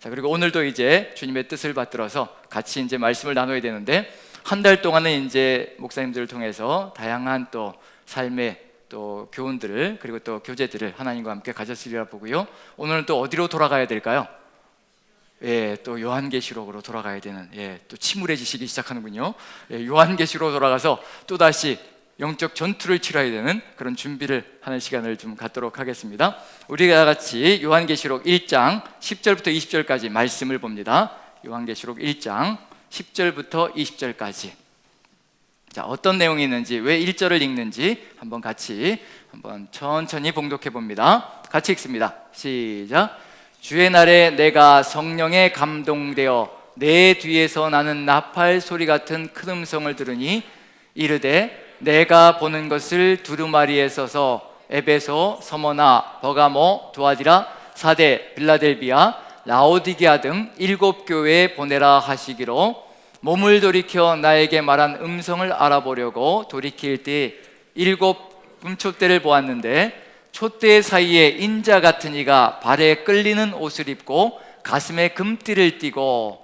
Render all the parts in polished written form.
자, 그리고 오늘도 이제 주님의 뜻을 받들어서 같이 이제 말씀을 나눠야 되는데, 한 달 동안은 이제 목사님들을 통해서 다양한 또 삶의 또 교훈들을, 그리고 또 교제들을 하나님과 함께 가졌으리라 보고요. 오늘은 또 어디로 돌아가야 될까요? 또 요한계시록으로 돌아가야 되는, 또 침울해지시기 시작하는군요. 요한계시록으로 돌아가서 또다시 영적 전투를 치러야 되는 그런 준비를 하는 시간을 좀 갖도록 하겠습니다. 우리가 같이 요한계시록 1장 10절부터 20절까지 말씀을 봅니다. 요한계시록 1장 10절부터 20절까지. 자, 어떤 내용이 있는지, 왜 1절을 읽는지 한번 같이 천천히 봉독해 봅니다. 같이 읽습니다. 시작. 주의 날에 내가 성령에 감동되어 내 뒤에서 나는 나팔 소리 같은 큰 음성을 들으니 이르되, 내가 보는 것을 두루마리에 써서 에베소, 서머나, 버가모, 두아디라, 사데, 빌라델비아, 라오디게아 등 7교회에 보내라 하시기로, 몸을 돌이켜 나에게 말한 음성을 알아보려고 돌이킬 때 7 금촛대를 보았는데, 촛대 사이에 인자 같은 이가 발에 끌리는 옷을 입고 가슴에 금띠를 띠고,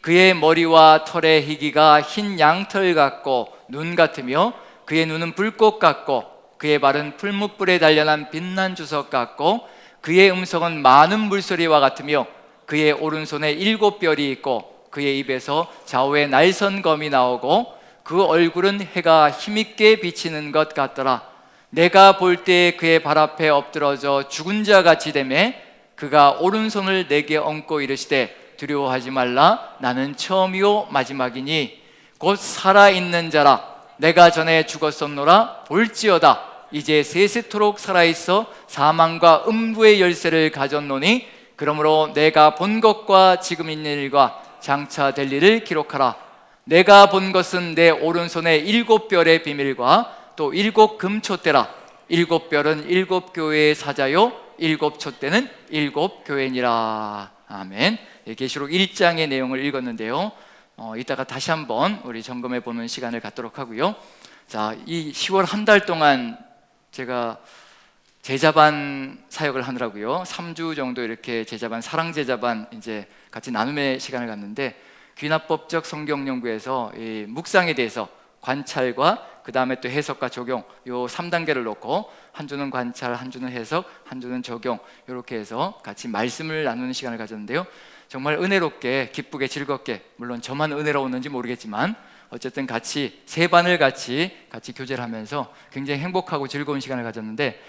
그의 머리와 털의 희기가 흰 양털 같고 눈 같으며, 그의 눈은 불꽃 같고 그의 발은 풀무불에 단련한 빛난 주석 같고, 그의 음성은 많은 물소리와 같으며, 그의 오른손에 7별이 있고 그의 입에서 좌우에 날선 검이 나오고, 그 얼굴은 해가 힘있게 비치는 것 같더라. 내가 볼 때 그의 발 앞에 엎드러져 죽은 자 같이 되매, 그가 오른손을 내게 얹고 이르시되, 두려워하지 말라. 나는 처음이요 마지막이니 곧 살아있는 자라. 내가 전에 죽었었노라. 볼지어다 이제 세세토록 살아있어 사망과 음부의 열쇠를 가졌노니, 그러므로 내가 본 것과 지금 있는 일과 장차 될 일을 기록하라. 내가 본 것은 내 오른손에 7별의 비밀과 또 7 금촛대라. 7별은 7교회의 사자요, 7 촛대는 7교회니라. 아멘. 계시록 1장의 내용을 읽었는데요, 이따가 다시 한번 우리 점검해 보는 시간을 갖도록 하고요. 자, 이 10월 한 달 동안 제가 제자반 사역을 하느라고요, 3주 정도 이렇게 제자반, 사랑제자반 이제 같이 나눔의 시간을 갖는데, 귀납법적 성경 연구에서 이 묵상에 대해서 관찰과 그 다음에 또 해석과 적용, 요 3단계를 놓고, 한 주는 관찰, 한 주는 해석, 한 주는 적용, 이렇게 해서 같이 말씀을 나누는 시간을 가졌는데요, 정말 은혜롭게, 기쁘게, 즐겁게, 물론 저만 은혜로웠는지 모르겠지만 어쨌든 같이 세 반을 같이 교제를 하면서 굉장히 행복하고 즐거운 시간을 가졌는데,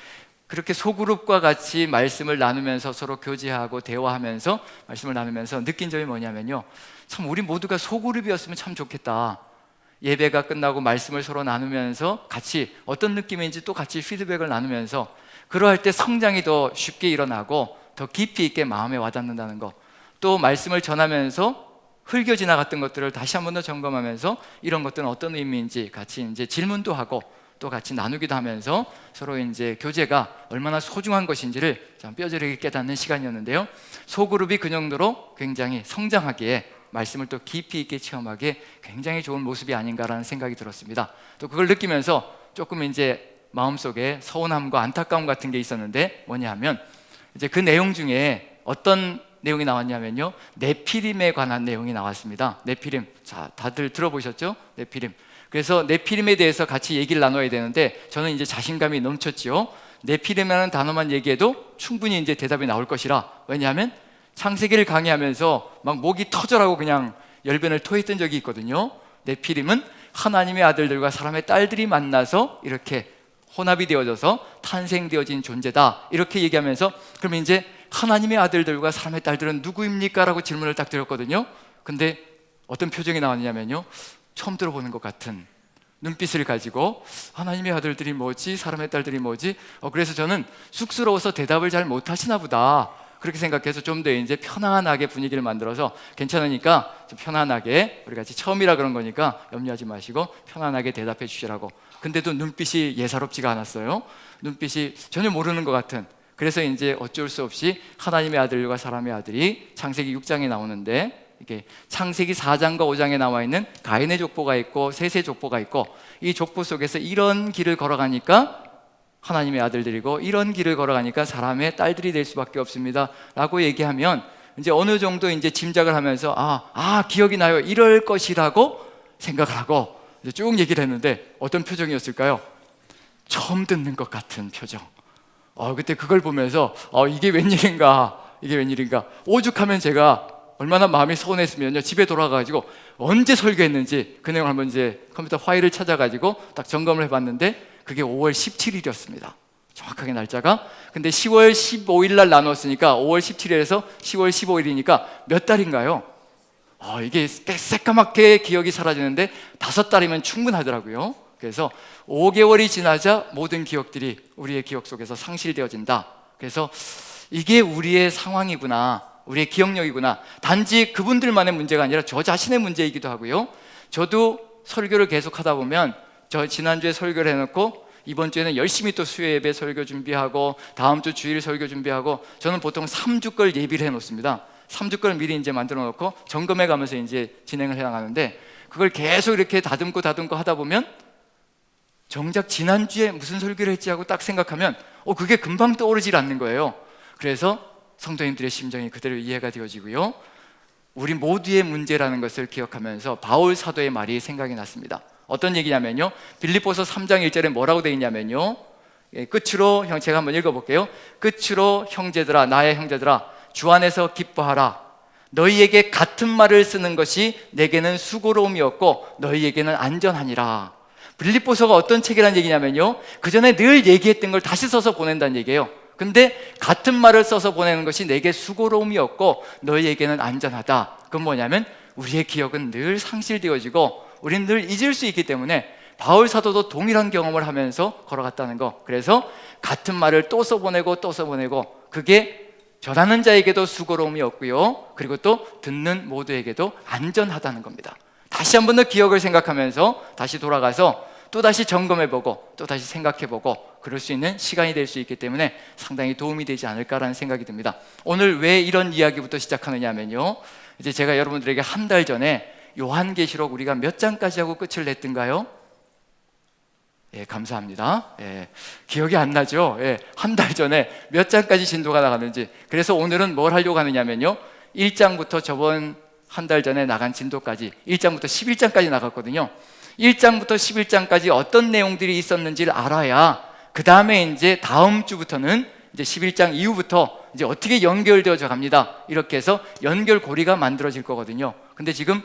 그렇게 소그룹과 같이 말씀을 나누면서 서로 교제하고 대화하면서 말씀을 나누면서 느낀 점이 뭐냐면요, 참 우리 모두가 소그룹이었으면 참 좋겠다. 예배가 끝나고 말씀을 서로 나누면서 같이 어떤 느낌인지 또 같이 피드백을 나누면서, 그러할 때 성장이 더 쉽게 일어나고 더 깊이 있게 마음에 와닿는다는 거, 또 말씀을 전하면서 흘겨 지나갔던 것들을 다시 한 번 더 점검하면서 이런 것들은 어떤 의미인지 같이 이제 질문도 하고 또 같이 나누기도 하면서 서로 이제 교제가 얼마나 소중한 것인지를 좀 뼈저리게 깨닫는 시간이었는데요, 소그룹이 그 정도로 굉장히 성장하기에, 말씀을 또 깊이 있게 체험하기에 굉장히 좋은 모습이 아닌가라는 생각이 들었습니다. 또 그걸 느끼면서 조금 이제 마음속에 서운함과 안타까움 같은 게 있었는데, 뭐냐 하면 이제 그 내용 중에 어떤 내용이 나왔냐면요, 네피림에 관한 내용이 나왔습니다. 네피림, 자, 다들 들어보셨죠? 네피림. 그래서 네피림에 대해서 같이 얘기를 나눠야 되는데, 저는 이제 자신감이 넘쳤지요. 네피림이라는 단어만 얘기해도 충분히 이제 대답이 나올 것이라. 왜냐하면 창세기를 강의하면서 막 목이 터져라고 그냥 열변을 토했던 적이 있거든요. 네피림은 하나님의 아들들과 사람의 딸들이 만나서 이렇게 혼합이 되어져서 탄생되어진 존재다, 이렇게 얘기하면서, 그러면 이제 하나님의 아들들과 사람의 딸들은 누구입니까? 라고 질문을 딱 드렸거든요. 근데 어떤 표정이 나왔냐면요, 처음 들어보는 것 같은 눈빛을 가지고, 하나님의 아들들이 뭐지? 사람의 딸들이 뭐지? 그래서 저는 쑥스러워서 대답을 잘 못하시나 보다, 그렇게 생각해서 좀 더 이제 편안하게 분위기를 만들어서, 괜찮으니까 좀 편안하게, 우리 같이 처음이라 그런 거니까 염려하지 마시고 편안하게 대답해 주시라고. 근데도 눈빛이 예사롭지가 않았어요. 눈빛이 전혀 모르는 것 같은. 그래서 이제 어쩔 수 없이 하나님의 아들과 사람의 아들이 창세기 6장에 나오는데, 이게 창세기 4장과 5장에 나와 있는 가인의 족보가 있고 셋의 족보가 있고, 이 족보 속에서 이런 길을 걸어가니까 하나님의 아들들이고, 이런 길을 걸어가니까 사람의 딸들이 될 수밖에 없습니다 라고 얘기하면, 이제 어느 정도 이제 짐작을 하면서 기억이 나요. 이럴 것이라고 생각을 하고 이제 쭉 얘기를 했는데 어떤 표정이었을까요? 처음 듣는 것 같은 표정. 그때 그걸 보면서 이게 웬일인가, 이게 웬일인가. 오죽하면 제가 얼마나 마음이 서운했으면요, 집에 돌아가가지고 언제 설교했는지 그 내용을 한번 이제 컴퓨터 파일을 찾아가지고 딱 점검을 해봤는데 그게 5월 17일이었습니다. 정확하게 날짜가. 근데 10월 15일 날 나눴으니까 5월 17일에서 10월 15일이니까 몇 달인가요? 이게 새까맣게 기억이 사라지는데 5달이면 충분하더라고요. 그래서 5개월이 지나자 모든 기억들이 우리의 기억 속에서 상실되어진다. 그래서 이게 우리의 상황이구나, 우리의 기억력이구나. 단지 그분들만의 문제가 아니라 저 자신의 문제이기도 하고요. 저도 설교를 계속 하다 보면 저 지난주에 설교를 해놓고 이번 주에는 열심히 또 수요 예배 설교 준비하고 다음 주 주일 설교 준비하고 저는 보통 3주 걸 예비를 해놓습니다. 3주 걸 미리 이제 만들어 놓고 점검해 가면서 이제 진행을 해 나가는데 그걸 계속 이렇게 다듬고 하다 보면 정작 지난주에 무슨 설교를 했지 하고 딱 생각하면 그게 금방 떠오르질 않는 거예요. 그래서 성도님들의 심정이 그대로 이해가 되어지고요, 우리 모두의 문제라는 것을 기억하면서 바울 사도의 말이 생각이 났습니다. 어떤 얘기냐면요, 빌립보서 3장 1절에 뭐라고 되어 있냐면요, 끝으로 제가 한번 읽어볼게요. 끝으로 형제들아, 나의 형제들아, 주 안에서 기뻐하라. 너희에게 같은 말을 쓰는 것이 내게는 수고로움이었고 너희에게는 안전하니라. 빌립보서가 어떤 책이라는 얘기냐면요, 그 전에 늘 얘기했던 걸 다시 써서 보낸다는 얘기예요. 근데 같은 말을 써서 보내는 것이 내게 수고로움이었고 너희에게는 안전하다. 그건 뭐냐면 우리의 기억은 늘 상실되어지고 우리는 늘 잊을 수 있기 때문에 바울 사도도 동일한 경험을 하면서 걸어갔다는 거. 그래서 같은 말을 또 써보내고 또 써보내고 그게 전하는 자에게도 수고로움이 없고요, 그리고 또 듣는 모두에게도 안전하다는 겁니다. 다시 한 번 더 기억을 생각하면서 다시 돌아가서 또 다시 점검해보고 또 다시 생각해보고 그럴 수 있는 시간이 될 수 있기 때문에 상당히 도움이 되지 않을까라는 생각이 듭니다. 오늘 왜 이런 이야기부터 시작하느냐 하면요, 이제 제가 여러분들에게 한 달 전에 요한계시록 우리가 몇 장까지 하고 끝을 냈던가요? 감사합니다. 기억이 안 나죠? 한 달 전에 몇 장까지 진도가 나갔는지. 그래서 오늘은 뭘 하려고 하느냐면요, 1장부터 저번 한 달 전에 나간 진도까지 1장부터 11장까지 나갔거든요. 1장부터 11장까지 어떤 내용들이 있었는지를 알아야 그 다음에 이제 다음 주부터는 이제 11장 이후부터 이제 어떻게 연결되어져 갑니다. 이렇게 해서 연결고리가 만들어질 거거든요. 근데 지금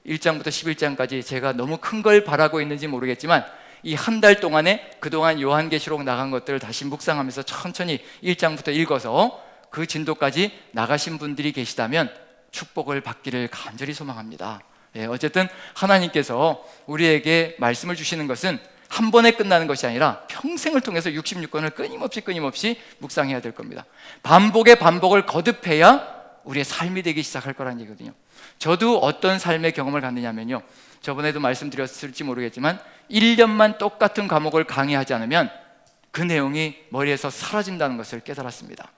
1장부터 11장까지 제가 너무 큰 걸 바라고 있는지 모르겠지만 이 한 달 동안에 그동안 요한계시록 나간 것들을 다시 묵상하면서 천천히 1장부터 읽어서 그 진도까지 나가신 분들이 계시다면 축복을 받기를 간절히 소망합니다. 어쨌든 하나님께서 우리에게 말씀을 주시는 것은 한 번에 끝나는 것이 아니라 평생을 통해서 66권을 끊임없이 묵상해야 될 겁니다. 반복의 반복을 거듭해야 우리의 삶이 되기 시작할 거라는 얘기거든요. 저도 어떤 삶의 경험을 갖느냐면요, 저번에도 말씀드렸을지 모르겠지만 1년만 똑같은 과목을 강의하지 않으면 그 내용이 머리에서 사라진다는 것을 깨달았습니다.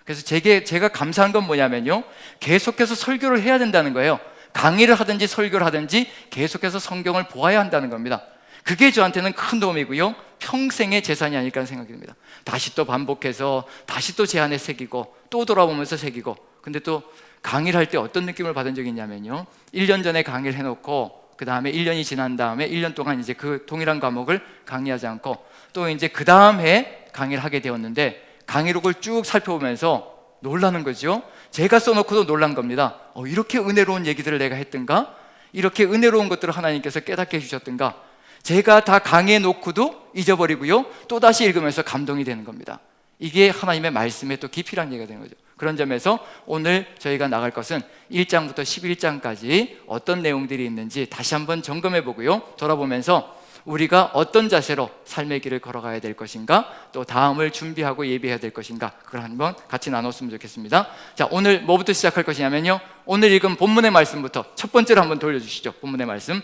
그래서 제가 감사한 건 뭐냐면요, 계속해서 설교를 해야 된다는 거예요. 강의를 하든지 설교를 하든지 계속해서 성경을 보아야 한다는 겁니다. 그게 저한테는 큰 도움이고요, 평생의 재산이 아닐까 하는 생각이 듭니다. 다시 또 반복해서 다시 또 제 안에 새기고 또 돌아보면서 새기고. 근데 또 강의를 할 때 어떤 느낌을 받은 적이 있냐면요, 1년 전에 강의를 해놓고 그 다음에 1년이 지난 다음에 1년 동안 이제 그 동일한 과목을 강의하지 않고 또 이제 그 다음 해 강의를 하게 되었는데 강의록을 쭉 살펴보면서 놀라는 거죠. 제가 써놓고도 놀란 겁니다. 이렇게 은혜로운 얘기들을 내가 했던가? 이렇게 은혜로운 것들을 하나님께서 깨닫게 해주셨던가? 제가 다 강의해 놓고도 잊어버리고요, 또다시 읽으면서 감동이 되는 겁니다. 이게 하나님의 말씀의 또 깊이란 얘기가 되는 거죠. 그런 점에서 오늘 저희가 나갈 것은 1장부터 11장까지 어떤 내용들이 있는지 다시 한번 점검해 보고요, 돌아보면서 우리가 어떤 자세로 삶의 길을 걸어가야 될 것인가, 또 다음을 준비하고 예비해야 될 것인가, 그걸 한번 같이 나눴으면 좋겠습니다. 자, 오늘 뭐부터 시작할 것이냐면요, 오늘 읽은 본문의 말씀부터 첫 번째로 한번 돌려주시죠. 본문의 말씀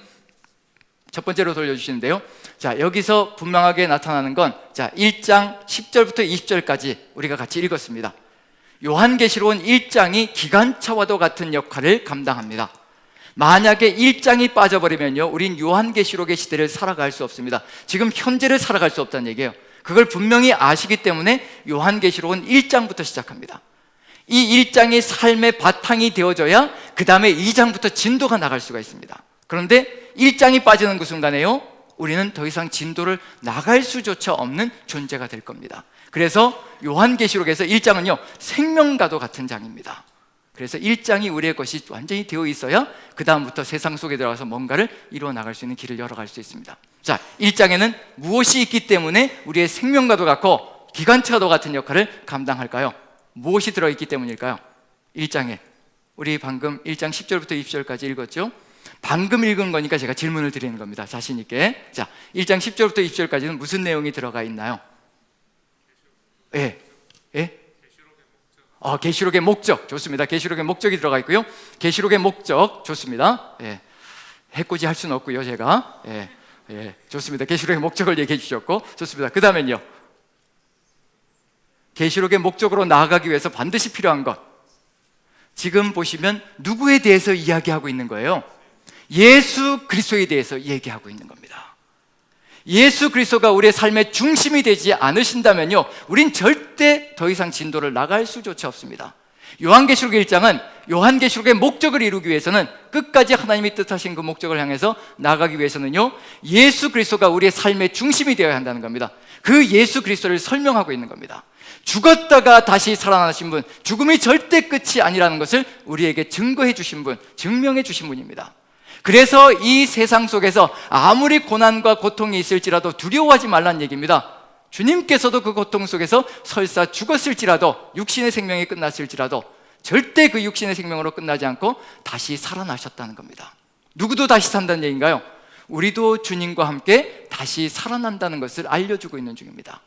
첫 번째로 돌려주시는데요, 자, 여기서 분명하게 나타나는 건 1장 10절부터 20절까지 우리가 같이 읽었습니다. 요한계시록은 1장이 기관차와도 같은 역할을 감당합니다. 만약에 1장이 빠져버리면요, 우린 요한계시록의 시대를 살아갈 수 없습니다. 지금 현재를 살아갈 수 없다는 얘기예요. 그걸 분명히 아시기 때문에 요한계시록은 1장부터 시작합니다. 이 1장이 삶의 바탕이 되어져야 그 다음에 2장부터 진도가 나갈 수가 있습니다. 그런데 1장이 빠지는 그 순간에요, 우리는 더 이상 진도를 나갈 수조차 없는 존재가 될 겁니다. 그래서 요한계시록에서 1장은요 생명과도 같은 장입니다. 그래서 1장이 우리의 것이 완전히 되어 있어야 그 다음부터 세상 속에 들어가서 뭔가를 이루어 나갈 수 있는 길을 열어갈 수 있습니다. 자, 1장에는 무엇이 있기 때문에 우리의 생명과도 같고 기관차도 같은 역할을 감당할까요? 무엇이 들어있기 때문일까요? 1장에 우리 방금 1장 10절부터 20절까지 읽었죠? 방금 읽은 거니까 제가 질문을 드리는 겁니다. 자신 있게. 자, 1장 10절부터 20절까지는 무슨 내용이 들어가 있나요? 예. 예? 계시록의 목적. 좋습니다. 계시록의 목적이 들어가 있고요. 계시록의 목적. 좋습니다. 예. 해코지 할 수는 없고요, 제가. 예. 예. 좋습니다. 계시록의 목적을 얘기해 주셨고. 좋습니다. 그 다음엔요. 계시록의 목적으로 나아가기 위해서 반드시 필요한 것. 지금 보시면 누구에 대해서 이야기하고 있는 거예요? 예수 그리스도에 대해서 얘기하고 있는 겁니다. 예수 그리스도가 우리의 삶의 중심이 되지 않으신다면요, 우린 절대 더 이상 진도를 나갈 수조차 없습니다. 요한계시록 1장은 요한계시록의 목적을 이루기 위해서는, 끝까지 하나님이 뜻하신 그 목적을 향해서 나가기 위해서는요, 예수 그리스도가 우리의 삶의 중심이 되어야 한다는 겁니다. 그 예수 그리스도를 설명하고 있는 겁니다. 죽었다가 다시 살아나신 분, 죽음이 절대 끝이 아니라는 것을 우리에게 증거해 주신 분, 증명해 주신 분입니다. 그래서 이 세상 속에서 아무리 고난과 고통이 있을지라도 두려워하지 말라는 얘기입니다. 주님께서도 그 고통 속에서 설사 죽었을지라도, 육신의 생명이 끝났을지라도 절대 그 육신의 생명으로 끝나지 않고 다시 살아나셨다는 겁니다. 누구도 다시 산다는 얘기인가요? 우리도 주님과 함께 다시 살아난다는 것을 알려주고 있는 중입니다.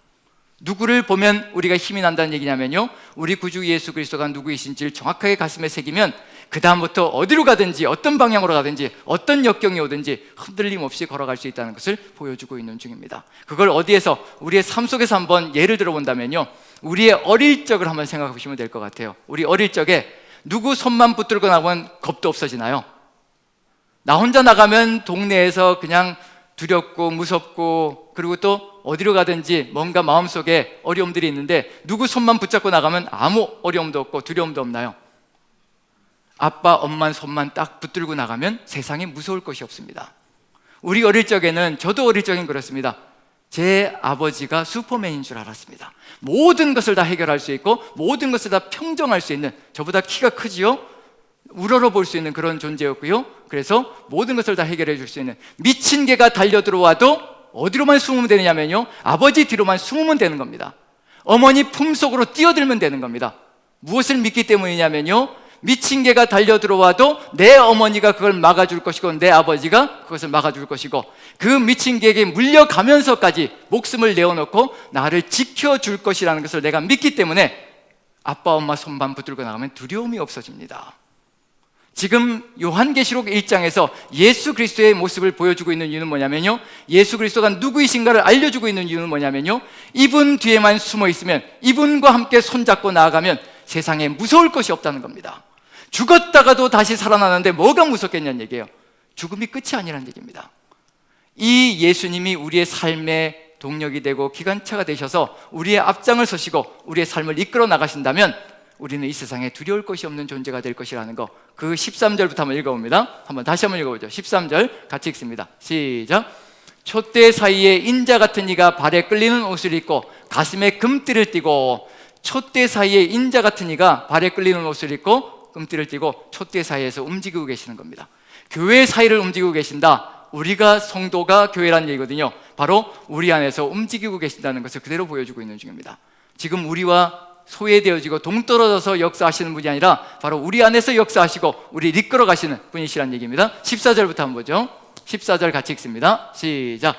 누구를 보면 우리가 힘이 난다는 얘기냐면요, 우리 구주 예수 그리스도가 누구이신지를 정확하게 가슴에 새기면 그 다음부터 어디로 가든지, 어떤 방향으로 가든지, 어떤 역경이 오든지 흔들림 없이 걸어갈 수 있다는 것을 보여주고 있는 중입니다. 그걸 어디에서, 우리의 삶 속에서 한번 예를 들어본다면요, 우리의 어릴 적을 한번 생각해 보시면 될 것 같아요. 우리 어릴 적에 누구 손만 붙들고 나가면 겁도 없어지나요? 나 혼자 나가면 동네에서 그냥 두렵고 무섭고, 그리고 또 어디로 가든지 뭔가 마음속에 어려움들이 있는데 누구 손만 붙잡고 나가면 아무 어려움도 없고 두려움도 없나요? 아빠, 엄마 손만 딱 붙들고 나가면 세상에 무서울 것이 없습니다. 우리 어릴 적에는, 저도 어릴 적엔 그렇습니다. 제 아버지가 슈퍼맨인 줄 알았습니다. 모든 것을 다 해결할 수 있고 모든 것을 다 평정할 수 있는, 저보다 키가 크지요? 우러러 볼 수 있는 그런 존재였고요. 그래서 모든 것을 다 해결해 줄 수 있는, 미친 개가 달려 들어와도 어디로만 숨으면 되느냐면요, 아버지 뒤로만 숨으면 되는 겁니다. 어머니 품속으로 뛰어들면 되는 겁니다. 무엇을 믿기 때문이냐면요, 미친 개가 달려 들어와도 내 어머니가 그걸 막아줄 것이고 내 아버지가 그것을 막아줄 것이고, 그 미친 개에게 물려가면서까지 목숨을 내어놓고 나를 지켜줄 것이라는 것을 내가 믿기 때문에 아빠, 엄마 손만 붙들고 나가면 두려움이 없어집니다. 지금 요한계시록 1장에서 예수 그리스도의 모습을 보여주고 있는 이유는 뭐냐면요, 예수 그리스도가 누구이신가를 알려주고 있는 이유는 뭐냐면요, 이분 뒤에만 숨어 있으면, 이분과 함께 손잡고 나아가면 세상에 무서울 것이 없다는 겁니다. 죽었다가도 다시 살아나는데 뭐가 무섭겠냐는 얘기예요. 죽음이 끝이 아니라는 얘기입니다. 이 예수님이 우리의 삶의 동력이 되고 기관차가 되셔서 우리의 앞장을 서시고 우리의 삶을 이끌어 나가신다면 우리는 이 세상에 두려울 것이 없는 존재가 될 것이라는 거, 그 13절부터 한번 읽어봅니다. 한번 다시 한번 읽어보죠. 13절 같이 읽습니다. 시작. 촛대 사이에 인자 같은 이가 발에 끌리는 옷을 입고 가슴에 금띠를 띠고, 촛대 사이에 인자 같은 이가 발에 끌리는 옷을 입고 금띠를 띠고 촛대 사이에서 움직이고 계시는 겁니다. 교회 사이를 움직이고 계신다. 우리가 성도가 교회라는 얘기거든요. 바로 우리 안에서 움직이고 계신다는 것을 그대로 보여주고 있는 중입니다. 지금 우리와 소외되어지고 동떨어져서 역사하시는 분이 아니라 바로 우리 안에서 역사하시고 우리를 이끌어 가시는 분이시라는 얘기입니다. 14절부터 한번 보죠. 14절 같이 읽습니다. 시작.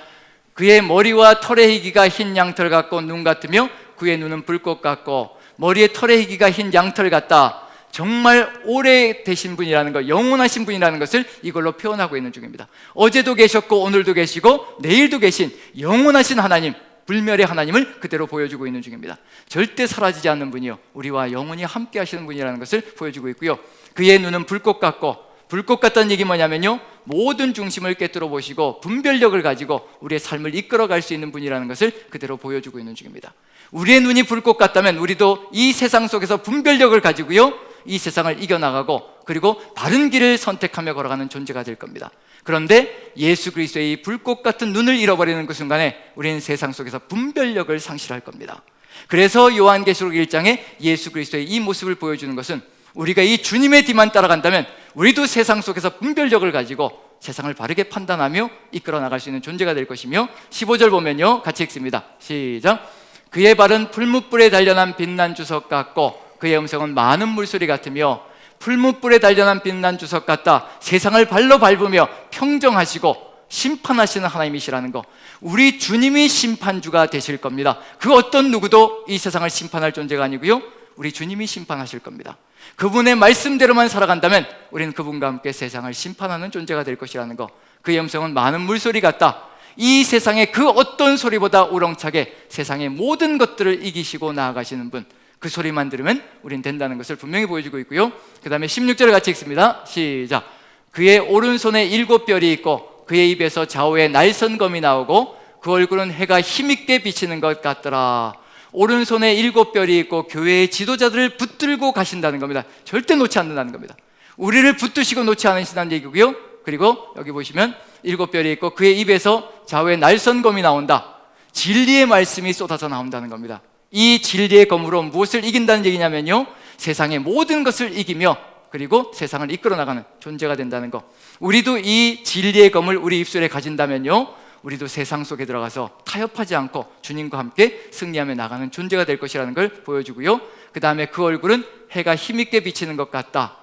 그의 머리와 털의 희기가 흰 양털 같고 눈 같으며 그의 눈은 불꽃 같고, 머리에 털의 희기가 흰 양털 같다. 정말 오래되신 분이라는 것, 영원하신 분이라는 것을 이걸로 표현하고 있는 중입니다. 어제도 계셨고 오늘도 계시고 내일도 계신 영원하신 하나님, 불멸의 하나님을 그대로 보여주고 있는 중입니다. 절대 사라지지 않는 분이요, 우리와 영원히 함께 하시는 분이라는 것을 보여주고 있고요. 그의 눈은 불꽃 같고, 불꽃 같다는 얘기 뭐냐면요, 모든 중심을 꿰뚫어 보시고 분별력을 가지고 우리의 삶을 이끌어갈 수 있는 분이라는 것을 그대로 보여주고 있는 중입니다. 우리의 눈이 불꽃 같다면 우리도 이 세상 속에서 분별력을 가지고요, 이 세상을 이겨나가고 그리고 바른 길을 선택하며 걸어가는 존재가 될 겁니다. 그런데 예수 그리스도의 이 불꽃 같은 눈을 잃어버리는 그 순간에 우리는 세상 속에서 분별력을 상실할 겁니다. 그래서 요한계시록 1장에 예수 그리스도의 이 모습을 보여주는 것은 우리가 이 주님의 뒤만 따라간다면 우리도 세상 속에서 분별력을 가지고 세상을 바르게 판단하며 이끌어 나갈 수 있는 존재가 될 것이며, 15절 보면요, 같이 읽습니다. 시작. 그의 발은 풀무불에 단련한 빛난 주석 같고 그의 음성은 많은 물소리 같으며, 풀무불에 단련한 빛난 주석 같다. 세상을 발로 밟으며 평정하시고 심판하시는 하나님이시라는 거, 우리 주님이 심판주가 되실 겁니다. 그 어떤 누구도 이 세상을 심판할 존재가 아니고요, 우리 주님이 심판하실 겁니다. 그분의 말씀대로만 살아간다면 우리는 그분과 함께 세상을 심판하는 존재가 될 것이라는 거, 그의 음성은 많은 물소리 같다. 이 세상의 그 어떤 소리보다 우렁차게 세상의 모든 것들을 이기시고 나아가시는 분, 그 소리만 들으면 우린 된다는 것을 분명히 보여주고 있고요. 그 다음에 16절을 같이 읽습니다. 시작. 그의 오른손에 7 별이 있고 그의 입에서 좌우에 날선검이 나오고 그 얼굴은 해가 힘있게 비치는 것 같더라. 오른손에 7별이 있고 교회의 지도자들을 붙들고 가신다는 겁니다. 절대 놓지 않는다는 겁니다. 우리를 붙드시고 놓지 않으신다는 얘기고요. 그리고 여기 보시면 7별이 있고 그의 입에서 좌우에 날선검이 나온다. 진리의 말씀이 쏟아져 나온다는 겁니다. 이 진리의 검으로 무엇을 이긴다는 얘기냐면요, 세상의 모든 것을 이기며 그리고 세상을 이끌어 나가는 존재가 된다는 거. 우리도 이 진리의 검을 우리 입술에 가진다면요, 우리도 세상 속에 들어가서 타협하지 않고 주님과 함께 승리하며 나가는 존재가 될 것이라는 걸 보여주고요. 그 다음에 그 얼굴은 해가 힘있게 비치는 것 같다.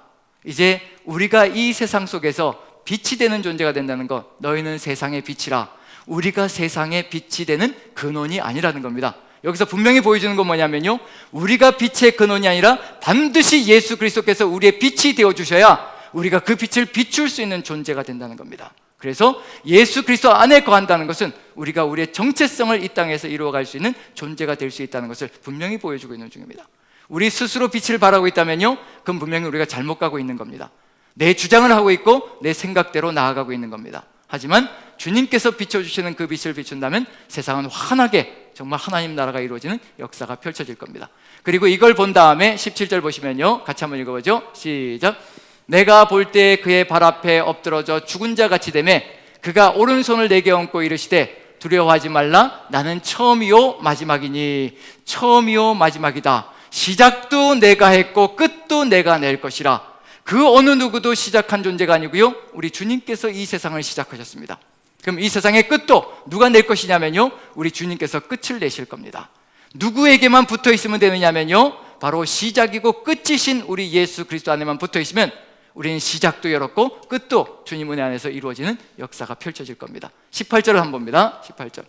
이제 우리가 이 세상 속에서 빛이 되는 존재가 된다는 것. 너희는 세상의 빛이라. 우리가 세상의 빛이 되는 근원이 아니라는 겁니다. 여기서 분명히 보여주는 건 뭐냐면요, 우리가 빛의 근원이 아니라 반드시 예수 그리스도께서 우리의 빛이 되어주셔야 우리가 그 빛을 비출 수 있는 존재가 된다는 겁니다. 그래서 예수 그리스도 안에 거한다는 것은 우리가 우리의 정체성을 이 땅에서 이루어갈 수 있는 존재가 될 수 있다는 것을 분명히 보여주고 있는 중입니다. 우리 스스로 빛을 발하고 있다면요, 그건 분명히 우리가 잘못 가고 있는 겁니다. 내 주장을 하고 있고 내 생각대로 나아가고 있는 겁니다. 하지만 주님께서 비춰주시는 그 빛을 비춘다면 세상은 환하게 정말 하나님 나라가 이루어지는 역사가 펼쳐질 겁니다. 그리고 이걸 본 다음에 17절 보시면요, 같이 한번 읽어보죠. 시작. 내가 볼 때 그의 발 앞에 엎드러져 죽은 자 같이 되매 그가 오른손을 내게 얹고 이르시되 두려워하지 말라. 나는 처음이요 마지막이니. 처음이요 마지막이다. 시작도 내가 했고 끝도 내가 낼 것이라. 그 어느 누구도 시작한 존재가 아니고요, 우리 주님께서 이 세상을 시작하셨습니다. 그럼 이 세상의 끝도 누가 낼 것이냐면요, 우리 주님께서 끝을 내실 겁니다. 누구에게만 붙어 있으면 되느냐면요, 바로 시작이고 끝이신 우리 예수 그리스도 안에만 붙어 있으면 우리는 시작도 열었고 끝도 주님 은혜 안에서 이루어지는 역사가 펼쳐질 겁니다. 18절을 한번 봅니다. 18절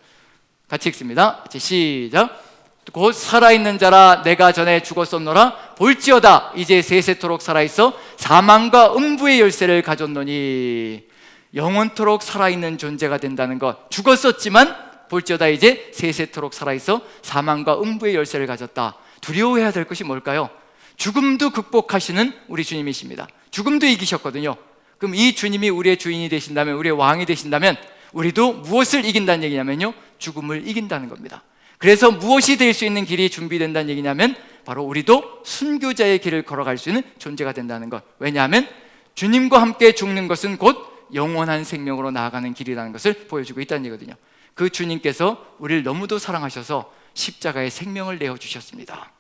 같이 읽습니다. 시작. 곧 살아있는 자라 내가 전에 죽었었노라. 볼지어다 이제 세세토록 살아있어 사망과 음부의 열쇠를 가졌노니. 영원토록 살아있는 존재가 된다는 것. 죽었었지만 볼지어다 이제 세세토록 살아있어 사망과 음부의 열쇠를 가졌다. 두려워해야 될 것이 뭘까요? 죽음도 극복하시는 우리 주님이십니다. 죽음도 이기셨거든요. 그럼 이 주님이 우리의 주인이 되신다면, 우리의 왕이 되신다면 우리도 무엇을 이긴다는 얘기냐면요, 죽음을 이긴다는 겁니다. 그래서 무엇이 될 수 있는 길이 준비된다는 얘기냐면 바로 우리도 순교자의 길을 걸어갈 수 있는 존재가 된다는 것. 왜냐하면 주님과 함께 죽는 것은 곧 영원한 생명으로 나아가는 길이라는 것을 보여주고 있다는 얘기거든요. 그 주님께서 우리를 너무도 사랑하셔서 십자가의 생명을 내어주셨습니다.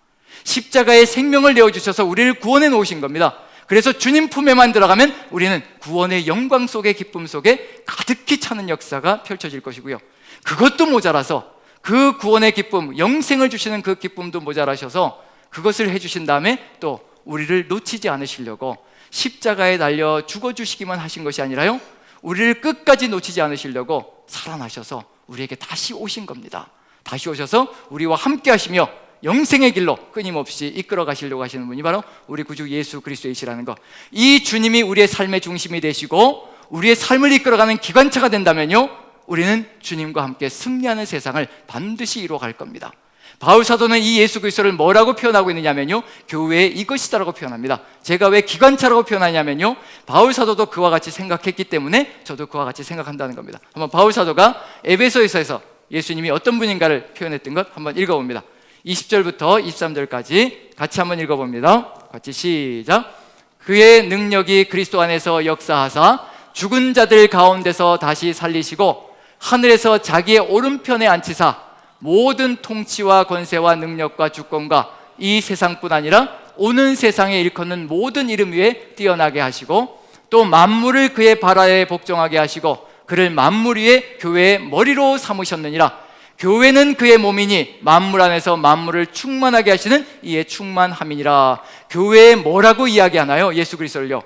십자가의 생명을 내어주셔서 우리를 구원해 놓으신 겁니다. 그래서 주님 품에만 들어가면 우리는 구원의 영광 속의 기쁨 속에 가득히 차는 역사가 펼쳐질 것이고요, 그것도 모자라서 그 구원의 기쁨, 영생을 주시는 그 기쁨도 모자라셔서 그것을 해주신 다음에 또 우리를 놓치지 않으시려고 십자가에 달려 죽어주시기만 하신 것이 아니라요, 우리를 끝까지 놓치지 않으시려고 살아나셔서 우리에게 다시 오신 겁니다. 다시 오셔서 우리와 함께 하시며 영생의 길로 끊임없이 이끌어 가시려고 하시는 분이 바로 우리 구주 예수 그리스도이시라는 것. 이 주님이 우리의 삶의 중심이 되시고 우리의 삶을 이끌어가는 기관차가 된다면요, 우리는 주님과 함께 승리하는 세상을 반드시 이루어갈 겁니다. 바울 사도는 이 예수 그리스도를 뭐라고 표현하고 있느냐면요, 교회의 이것이다라고 표현합니다. 제가 왜 기관차라고 표현하냐면요, 바울 사도도 그와 같이 생각했기 때문에 저도 그와 같이 생각한다는 겁니다. 한번 바울 사도가 에베소서에서 예수님이 어떤 분인가를 표현했던 것 한번 읽어봅니다. 20절부터 23절까지 같이 한번 읽어봅니다. 같이 시작. 그의 능력이 그리스도 안에서 역사하사 죽은 자들 가운데서 다시 살리시고 하늘에서 자기의 오른편에 앉히사 모든 통치와 권세와 능력과 주권과 이 세상뿐 아니라 오는 세상에 일컫는 모든 이름 위에 뛰어나게 하시고 또 만물을 그의 발 아래 복종하게 하시고 그를 만물 위에 교회의 머리로 삼으셨느니라. 교회는 그의 몸이니 만물 안에서 만물을 충만하게 하시는 이의 충만함이니라. 교회에 뭐라고 이야기하나요? 예수 그리스도를요,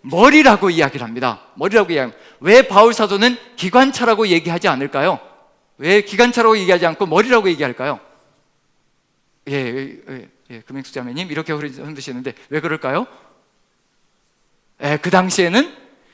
머리라고 이야기를 합니다. 머리라고 이야기합니다. 왜 바울 사도는 기관차라고 얘기하지 않을까요? 왜 기관차라고 얘기하지 않고 머리라고 얘기할까요? 금행숙 자매님 이렇게 흔드시는데 왜 그럴까요? 그 당시에는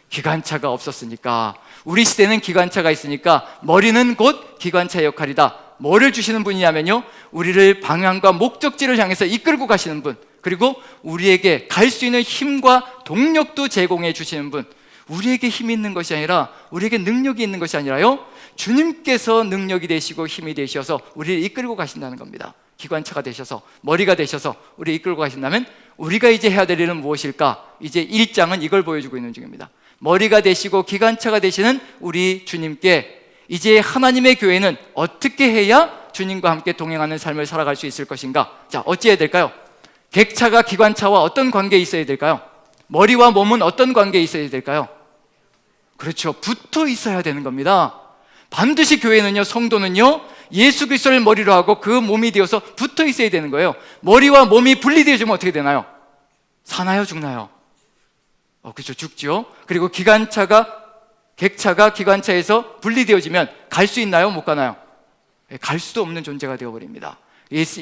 기관차가 없었으니까. 우리 시대는 기관차가 있으니까 머리는 곧 기관차의 역할이다. 뭐를 주시는 분이냐면요, 우리를 방향과 목적지를 향해서 이끌고 가시는 분, 그리고 우리에게 갈 수 있는 힘과 동력도 제공해 주시는 분. 우리에게 힘이 있는 것이 아니라, 우리에게 능력이 있는 것이 아니라요, 주님께서 능력이 되시고 힘이 되셔서 우리를 이끌고 가신다는 겁니다. 기관차가 되셔서, 머리가 되셔서 우리를 이끌고 가신다면 우리가 이제 해야 될 일은 무엇일까? 이제 1장은 이걸 보여주고 있는 중입니다. 머리가 되시고 기관차가 되시는 우리 주님께 이제 하나님의 교회는 어떻게 해야 주님과 함께 동행하는 삶을 살아갈 수 있을 것인가? 자, 어찌해야 될까요? 객차가 기관차와 어떤 관계에 있어야 될까요? 머리와 몸은 어떤 관계에 있어야 될까요? 그렇죠, 붙어 있어야 되는 겁니다. 반드시 교회는요, 성도는요, 예수 그리스도를 머리로 하고 그 몸이 되어서 붙어 있어야 되는 거예요. 머리와 몸이 분리되어지면 어떻게 되나요? 사나요, 죽나요? 그렇죠, 죽죠. 그리고 객차가 기관차에서 분리되어지면 갈 수 있나요? 못 가나요? 갈 수도 없는 존재가 되어버립니다.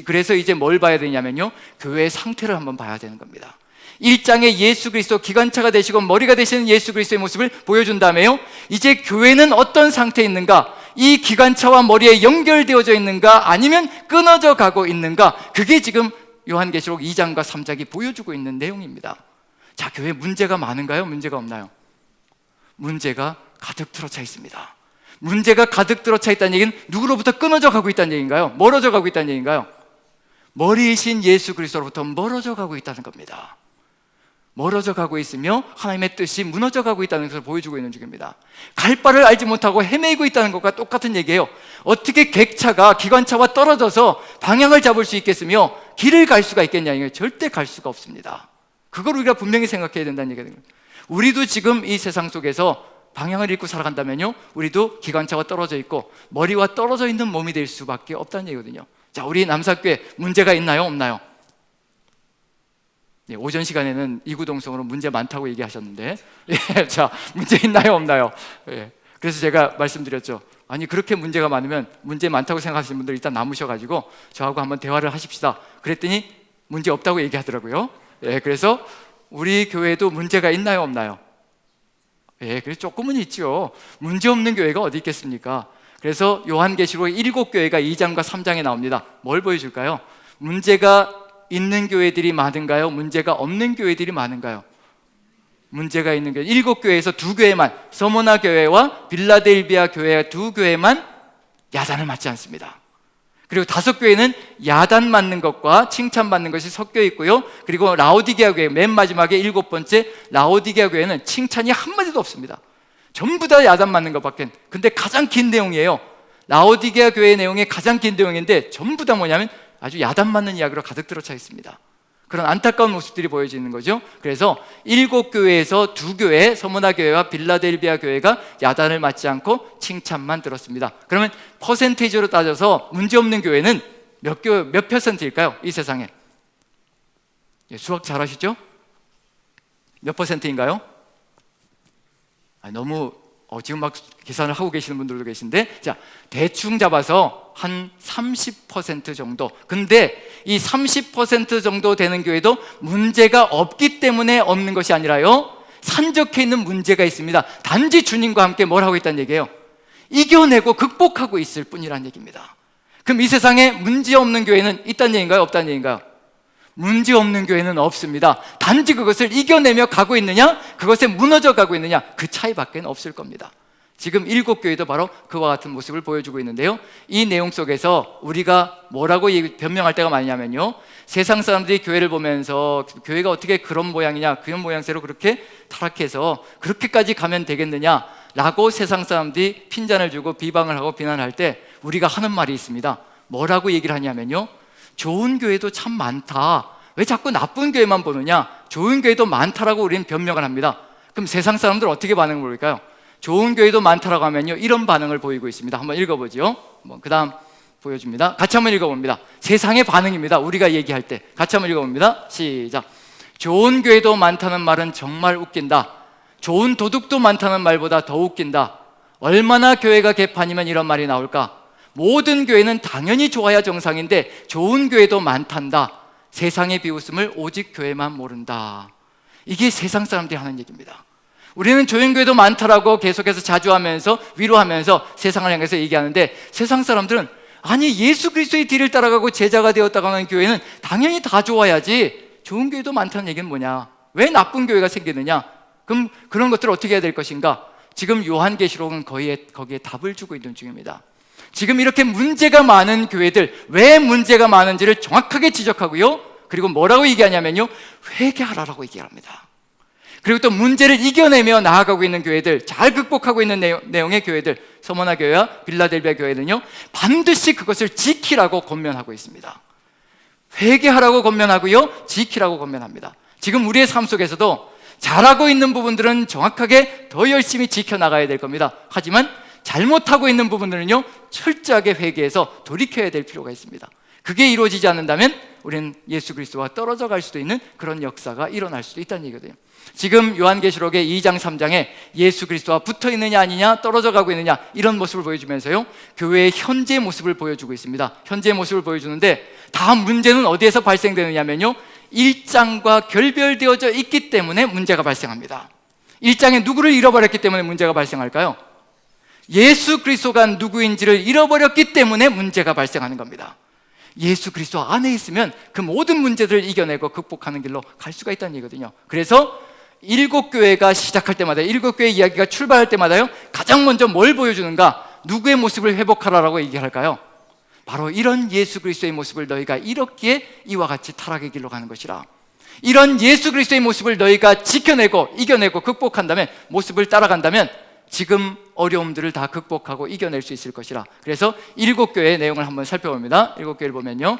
그래서 이제 뭘 봐야 되냐면요, 교회의 상태를 한번 봐야 되는 겁니다. 1장에 예수 그리스도 기관차가 되시고 머리가 되시는 예수 그리스도의 모습을 보여준 다음에요, 이제 교회는 어떤 상태에 있는가? 이 기관차와 머리에 연결되어져 있는가? 아니면 끊어져 가고 있는가? 그게 지금 요한계시록 2장과 3장이 보여주고 있는 내용입니다. 자, 교회에 문제가 많은가요? 문제가 없나요? 문제가 가득 들어차 있습니다. 문제가 가득 들어차 있다는 얘기는 누구로부터 끊어져 가고 있다는 얘기인가요? 멀어져 가고 있다는 얘기인가요? 머리이신 예수 그리스도로부터 멀어져 가고 있다는 겁니다. 멀어져 가고 있으며 하나님의 뜻이 무너져 가고 있다는 것을 보여주고 있는 중입니다. 갈 바를 알지 못하고 헤매고 있다는 것과 똑같은 얘기예요. 어떻게 객차가 기관차와 떨어져서 방향을 잡을 수 있겠으며 길을 갈 수가 있겠냐? 절대 갈 수가 없습니다. 그걸 우리가 분명히 생각해야 된다는 얘기가 됩니다. 우리도 지금 이 세상 속에서 방향을 잃고 살아간다면요, 우리도 기관차와 떨어져 있고 머리와 떨어져 있는 몸이 될 수밖에 없다는 얘기거든요. 자, 우리 남사교회 문제가 있나요? 없나요? 오전 시간에는 이구동성으로 문제 많다고 얘기하셨는데, 자, 문제 있나요? 없나요? 그래서 제가 말씀드렸죠. 아니, 그렇게 문제가 많으면 문제 많다고 생각하시는 분들 일단 남으셔가지고 저하고 한번 대화를 하십시다. 그랬더니 문제 없다고 얘기하더라고요. 그래서 우리 교회도 문제가 있나요? 없나요? 그래서 조금은 있죠. 문제 없는 교회가 어디 있겠습니까? 그래서 요한계시록 7교회가 2장과 3장에 나옵니다. 뭘 보여줄까요? 문제가 있는 교회들이 많은가요? 문제가 없는 교회들이 많은가요? 문제가 있는 교회, 7교회에서 2교회만, 서모나 교회와 빌라델비아 교회 2교회만 야단을 맞지 않습니다. 그리고 5교회는 야단 맞는 것과 칭찬받는 것이 섞여 있고요. 그리고 라오디게아 교회, 맨 마지막에 7번째 라오디게아 교회는 칭찬이 한마디도 없습니다. 전부 다 야단 맞는 것밖에. 근데 가장 긴 내용이에요. 라오디게아 교회의 내용이 가장 긴 내용인데 전부 다 뭐냐면 아주 야단 맞는 이야기로 가득 들어차 있습니다. 그런 안타까운 모습들이 보여지는 거죠. 그래서 7교회에서 2교회, 서모나 교회와 빌라델비아 교회가 야단을 맞지 않고 칭찬만 들었습니다. 그러면 퍼센테이지로 따져서 문제없는 교회는 몇 퍼센트일까요? 이 세상에. 수학 잘하시죠? 몇 퍼센트인가요? 너무 지금 막 계산을 하고 계시는 분들도 계신데, 자, 대충 잡아서 한 30% 정도. 근데 이 30% 정도 되는 교회도 문제가 없기 때문에 없는 것이 아니라요, 산적해 있는 문제가 있습니다. 단지 주님과 함께 뭘 하고 있다는 얘기예요? 이겨내고 극복하고 있을 뿐이라는 얘기입니다. 그럼 이 세상에 문제 없는 교회는 있다는 얘기인가요? 없다는 얘기인가요? 문제 없는 교회는 없습니다. 단지 그것을 이겨내며 가고 있느냐, 그것에 무너져 가고 있느냐, 그 차이밖에 없을 겁니다. 지금 7교회도 바로 그와 같은 모습을 보여주고 있는데요, 이 내용 속에서 우리가 뭐라고 변명할 때가 많냐면요, 세상 사람들이 교회를 보면서 교회가 어떻게 그런 모양이냐, 그런 모양새로 그렇게 타락해서 그렇게까지 가면 되겠느냐 라고 세상 사람들이 핀잔을 주고 비방을 하고 비난할 때 우리가 하는 말이 있습니다. 뭐라고 얘기를 하냐면요, 좋은 교회도 참 많다, 왜 자꾸 나쁜 교회만 보느냐, 좋은 교회도 많다라고 우리는 변명을 합니다. 그럼 세상 사람들 어떻게 반응을 보일까요? 좋은 교회도 많다라고 하면요, 이런 반응을 보이고 있습니다. 한번 읽어보죠. 그 다음 보여줍니다. 같이 한번 읽어봅니다. 세상의 반응입니다. 우리가 얘기할 때 같이 한번 읽어봅니다. 시작. 좋은 교회도 많다는 말은 정말 웃긴다. 좋은 도둑도 많다는 말보다 더 웃긴다. 얼마나 교회가 개판이면 이런 말이 나올까? 모든 교회는 당연히 좋아야 정상인데 좋은 교회도 많단다. 세상의 비웃음을 오직 교회만 모른다. 이게 세상 사람들이 하는 얘기입니다. 우리는 좋은 교회도 많다라고 계속해서 자주 하면서 위로하면서 세상을 향해서 얘기하는데, 세상 사람들은 아니 예수 그리스도의 뒤를 따라가고 제자가 되었다고 하는 교회는 당연히 다 좋아야지, 좋은 교회도 많다는 얘기는 뭐냐, 왜 나쁜 교회가 생기느냐, 그럼 그런 것들을 어떻게 해야 될 것인가? 지금 요한계시록은 거기에 답을 주고 있는 중입니다. 지금 이렇게 문제가 많은 교회들, 왜 문제가 많은지를 정확하게 지적하고요, 그리고 뭐라고 얘기하냐면요, 회개하라라고 얘기합니다. 그리고 또 문제를 이겨내며 나아가고 있는 교회들, 잘 극복하고 있는 내용의 교회들, 서머나 교회와 빌라델비아 교회는요, 반드시 그것을 지키라고 권면하고 있습니다. 회개하라고 권면하고요, 지키라고 권면합니다. 지금 우리의 삶 속에서도 잘하고 있는 부분들은 정확하게 더 열심히 지켜나가야 될 겁니다. 하지만 잘못하고 있는 부분들은요, 철저하게 회개해서 돌이켜야 될 필요가 있습니다. 그게 이루어지지 않는다면 우리는 예수 그리스도와 떨어져 갈 수도 있는 그런 역사가 일어날 수도 있다는 얘기거든요. 지금 요한계시록의 2장 3장에 예수 그리스도와 붙어 있느냐 아니냐, 떨어져 가고 있느냐, 이런 모습을 보여주면서요, 교회의 현재 모습을 보여주고 있습니다. 현재 모습을 보여주는데, 다 문제는 어디에서 발생되느냐면요, 1장과 결별되어져 있기 때문에 문제가 발생합니다. 1장에 누구를 잃어버렸기 때문에 문제가 발생할까요? 예수 그리스도가 누구인지를 잃어버렸기 때문에 문제가 발생하는 겁니다. 예수 그리스도 안에 있으면 그 모든 문제들을 이겨내고 극복하는 길로 갈 수가 있다는 얘기거든요. 그래서 7교회가 시작할 때마다, 7교회 이야기가 출발할 때마다요, 가장 먼저 뭘 보여주는가? 누구의 모습을 회복하라라고 얘기할까요? 바로 이런 예수 그리스도의 모습을 너희가 잃었기에 이와 같이 타락의 길로 가는 것이라. 이런 예수 그리스도의 모습을 너희가 지켜내고 이겨내고 극복한다면, 모습을 따라간다면 지금 어려움들을 다 극복하고 이겨낼 수 있을 것이라. 그래서 7교회의 내용을 한번 살펴봅니다. 7교회를 보면요,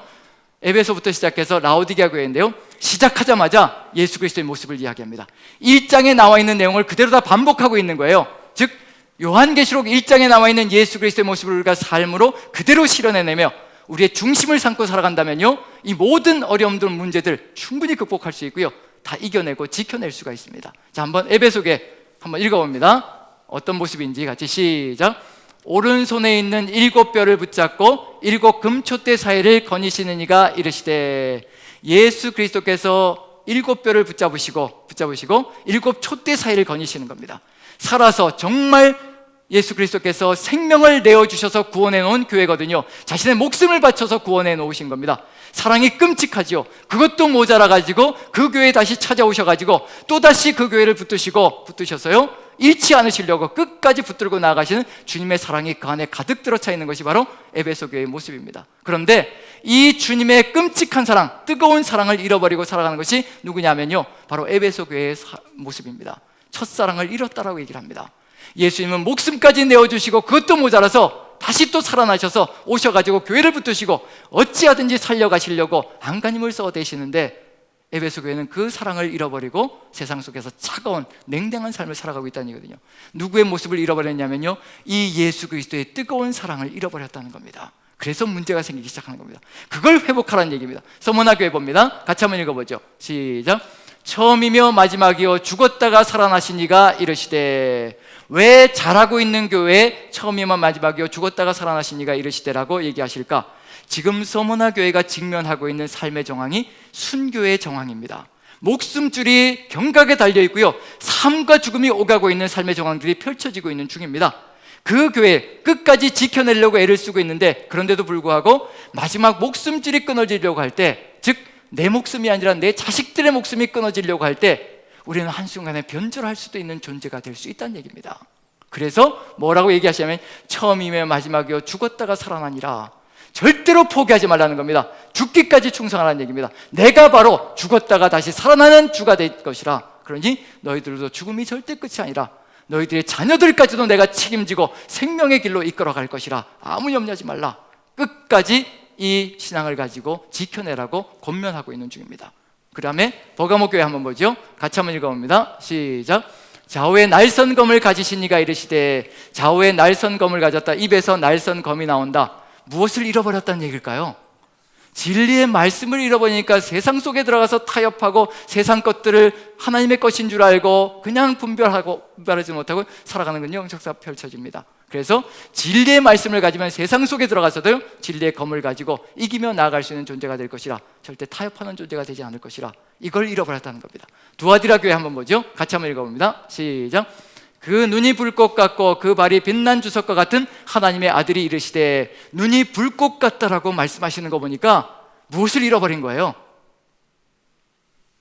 에베소부터 시작해서 라오디게아 교회인데요, 시작하자마자 예수 그리스도의 모습을 이야기합니다. 1장에 나와 있는 내용을 그대로 다 반복하고 있는 거예요. 즉 요한계시록 1장에 나와 있는 예수 그리스도의 모습을 우리가 삶으로 그대로 실현해내며 우리의 중심을 삼고 살아간다면요, 이 모든 어려움들, 문제들 충분히 극복할 수 있고요, 다 이겨내고 지켜낼 수가 있습니다. 자, 한번 에베소교회 한번 읽어봅니다. 어떤 모습인지 같이 시작. 오른손에 있는 7뼈를 붙잡고 7 금촛대 사이를 거니시는 이가 이르시되, 예수 그리스도께서 7뼈를 붙잡으시고 7 촛대 사이를 거니시는 겁니다. 살아서 정말 예수 그리스도께서 생명을 내어주셔서 구원해 놓은 교회거든요. 자신의 목숨을 바쳐서 구원해 놓으신 겁니다. 사랑이 끔찍하지요. 그것도 모자라가지고 그 교회에 다시 찾아오셔가지고 또다시 그 교회를 붙드셔서요, 잃지 않으시려고 끝까지 붙들고 나아가시는 주님의 사랑이 그 안에 가득 들어차 있는 것이 바로 에베소 교회의 모습입니다. 그런데 이 주님의 끔찍한 사랑, 뜨거운 사랑을 잃어버리고 살아가는 것이 누구냐면요, 바로 에베소 교회의 모습입니다. 첫사랑을 잃었다라고 얘기를 합니다. 예수님은 목숨까지 내어주시고 그것도 모자라서 다시 또 살아나셔서 오셔가지고 교회를 붙드시고 어찌하든지 살려가시려고 안간힘을 써대시는데, 에베소 교회는 그 사랑을 잃어버리고 세상 속에서 차가운 냉랭한 삶을 살아가고 있다는 얘기거든요. 누구의 모습을 잃어버렸냐면요, 이 예수 그리스도의 뜨거운 사랑을 잃어버렸다는 겁니다. 그래서 문제가 생기기 시작하는 겁니다. 그걸 회복하라는 얘기입니다. 서머나 교회 봅니다. 같이 한번 읽어보죠. 시작. 처음이며 마지막이요 죽었다가 살아나신 이가 이르시되. 왜 잘하고 있는 교회에 처음이며 마지막이요 죽었다가 살아나신 이가 이르시되라고 얘기하실까? 지금 서머나 교회가 직면하고 있는 삶의 정황이 순교의 정황입니다. 목숨줄이 경각에 달려 있고요, 삶과 죽음이 오가고 있는 삶의 정황들이 펼쳐지고 있는 중입니다. 그 교회 끝까지 지켜내려고 애를 쓰고 있는데, 그런데도 불구하고 마지막 목숨줄이 끊어지려고 할 때, 즉 내 목숨이 아니라 내 자식들의 목숨이 끊어지려고 할 때 우리는 한순간에 변절할 수도 있는 존재가 될 수 있다는 얘기입니다. 그래서 뭐라고 얘기하시냐면 처음이며 마지막이요 죽었다가 살아나니라. 절대로 포기하지 말라는 겁니다. 죽기까지 충성하라는 얘기입니다. 내가 바로 죽었다가 다시 살아나는 주가 될 것이라. 그러니 너희들도 죽음이 절대 끝이 아니라 너희들의 자녀들까지도 내가 책임지고 생명의 길로 이끌어갈 것이라. 아무 염려하지 말라. 끝까지 이 신앙을 가지고 지켜내라고 권면하고 있는 중입니다. 그 다음에 버가모 교회 한번 보죠. 같이 한번 읽어봅니다. 시작. 좌우에 날선 검을 가지신 이가 이르시되. 좌우에 날선 검을 가졌다. 입에서 날선 검이 나온다. 무엇을 잃어버렸다는 얘기일까요? 진리의 말씀을 잃어버리니까 세상 속에 들어가서 타협하고 세상 것들을 하나님의 것인 줄 알고 그냥 분별하지 못하고 살아가는 건 영적사 펼쳐집니다. 그래서 진리의 말씀을 가지면 세상 속에 들어가서도 진리의 검을 가지고 이기며 나아갈 수 있는 존재가 될 것이라. 절대 타협하는 존재가 되지 않을 것이라. 이걸 잃어버렸다는 겁니다. 두아디라 교회 한번 보죠. 같이 한번 읽어봅니다. 시작. 그 눈이 불꽃 같고 그 발이 빛난 주석과 같은 하나님의 아들이 이르시되. 눈이 불꽃 같다라고 말씀하시는 거 보니까 무엇을 잃어버린 거예요?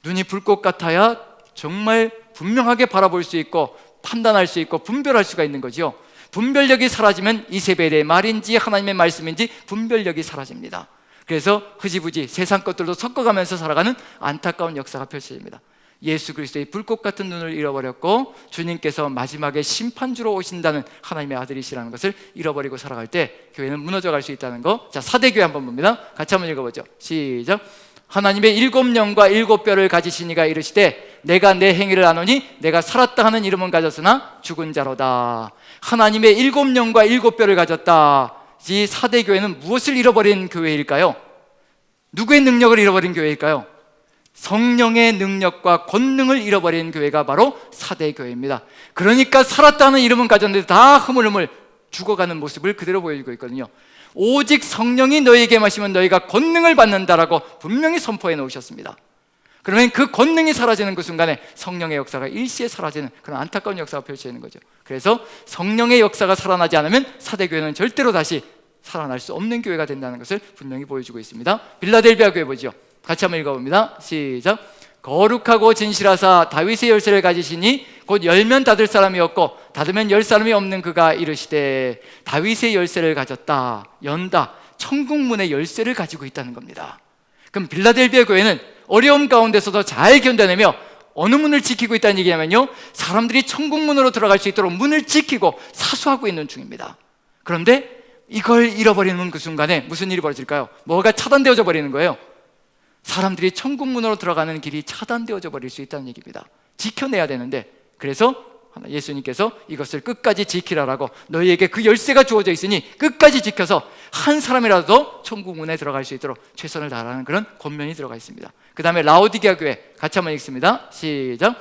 눈이 불꽃 같아야 정말 분명하게 바라볼 수 있고 판단할 수 있고 분별할 수가 있는 거죠. 분별력이 사라지면 이세벨의 말인지 하나님의 말씀인지 분별력이 사라집니다. 그래서 흐지부지 세상 것들도 섞어가면서 살아가는 안타까운 역사가 펼쳐집니다. 예수 그리스도의 불꽃 같은 눈을 잃어버렸고 주님께서 마지막에 심판주로 오신다는 하나님의 아들이시라는 것을 잃어버리고 살아갈 때 교회는 무너져갈 수 있다는 거. 자, 사대교회 한번 봅니다. 같이 한번 읽어보죠. 시작. 하나님의 7영과 7뼈를 가지신 이가 이르시되. 내가 내 행위를 아노니 내가 살았다 하는 이름은 가졌으나 죽은 자로다. 하나님의 7영과 7뼈를 가졌다. 이 사대교회는 무엇을 잃어버린 교회일까요? 누구의 능력을 잃어버린 교회일까요? 성령의 능력과 권능을 잃어버린 교회가 바로 사대교회입니다. 그러니까 살았다는 이름은 가졌는데 다 흐물흐물 죽어가는 모습을 그대로 보여주고 있거든요. 오직 성령이 너희에게 마시면 너희가 권능을 받는다라고 분명히 선포해 놓으셨습니다. 그러면 그 권능이 사라지는 그 순간에 성령의 역사가 일시에 사라지는 그런 안타까운 역사가 펼쳐지는 거죠. 그래서 성령의 역사가 살아나지 않으면 사대교회는 절대로 다시 살아날 수 없는 교회가 된다는 것을 분명히 보여주고 있습니다. 빌라델비아 교회 보죠. 같이 한번 읽어봅니다. 시작. 거룩하고 진실하사 다윗의 열쇠를 가지시니 곧 열면 닫을 사람이 없고 닫으면 열 사람이 없는 그가 이르시되. 다윗의 열쇠를 가졌다. 연다. 천국문의 열쇠를 가지고 있다는 겁니다. 그럼 빌라델비아 교회는 어려움 가운데서도 잘 견뎌내며 어느 문을 지키고 있다는 얘기냐면요, 사람들이 천국문으로 들어갈 수 있도록 문을 지키고 사수하고 있는 중입니다. 그런데 이걸 잃어버리는 그 순간에 무슨 일이 벌어질까요? 뭐가 차단되어져 버리는 거예요. 사람들이 천국문으로 들어가는 길이 차단되어져 버릴 수 있다는 얘기입니다. 지켜내야 되는데, 그래서 예수님께서 이것을 끝까지 지키라라고, 너희에게 그 열쇠가 주어져 있으니 끝까지 지켜서 한 사람이라도 천국문에 들어갈 수 있도록 최선을 다하라는 그런 권면이 들어가 있습니다. 그 다음에 라오디게아 교회 같이 한번 읽습니다. 시작.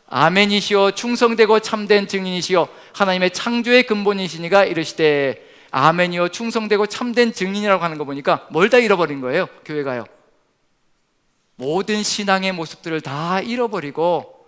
아멘이시오 충성되고 참된 증인이시오 하나님의 창조의 근본이시니가 이르시되. 아멘이요 충성되고 참된 증인이라고 하는 거 보니까 뭘 다 잃어버린 거예요? 교회가요, 모든 신앙의 모습들을 다 잃어버리고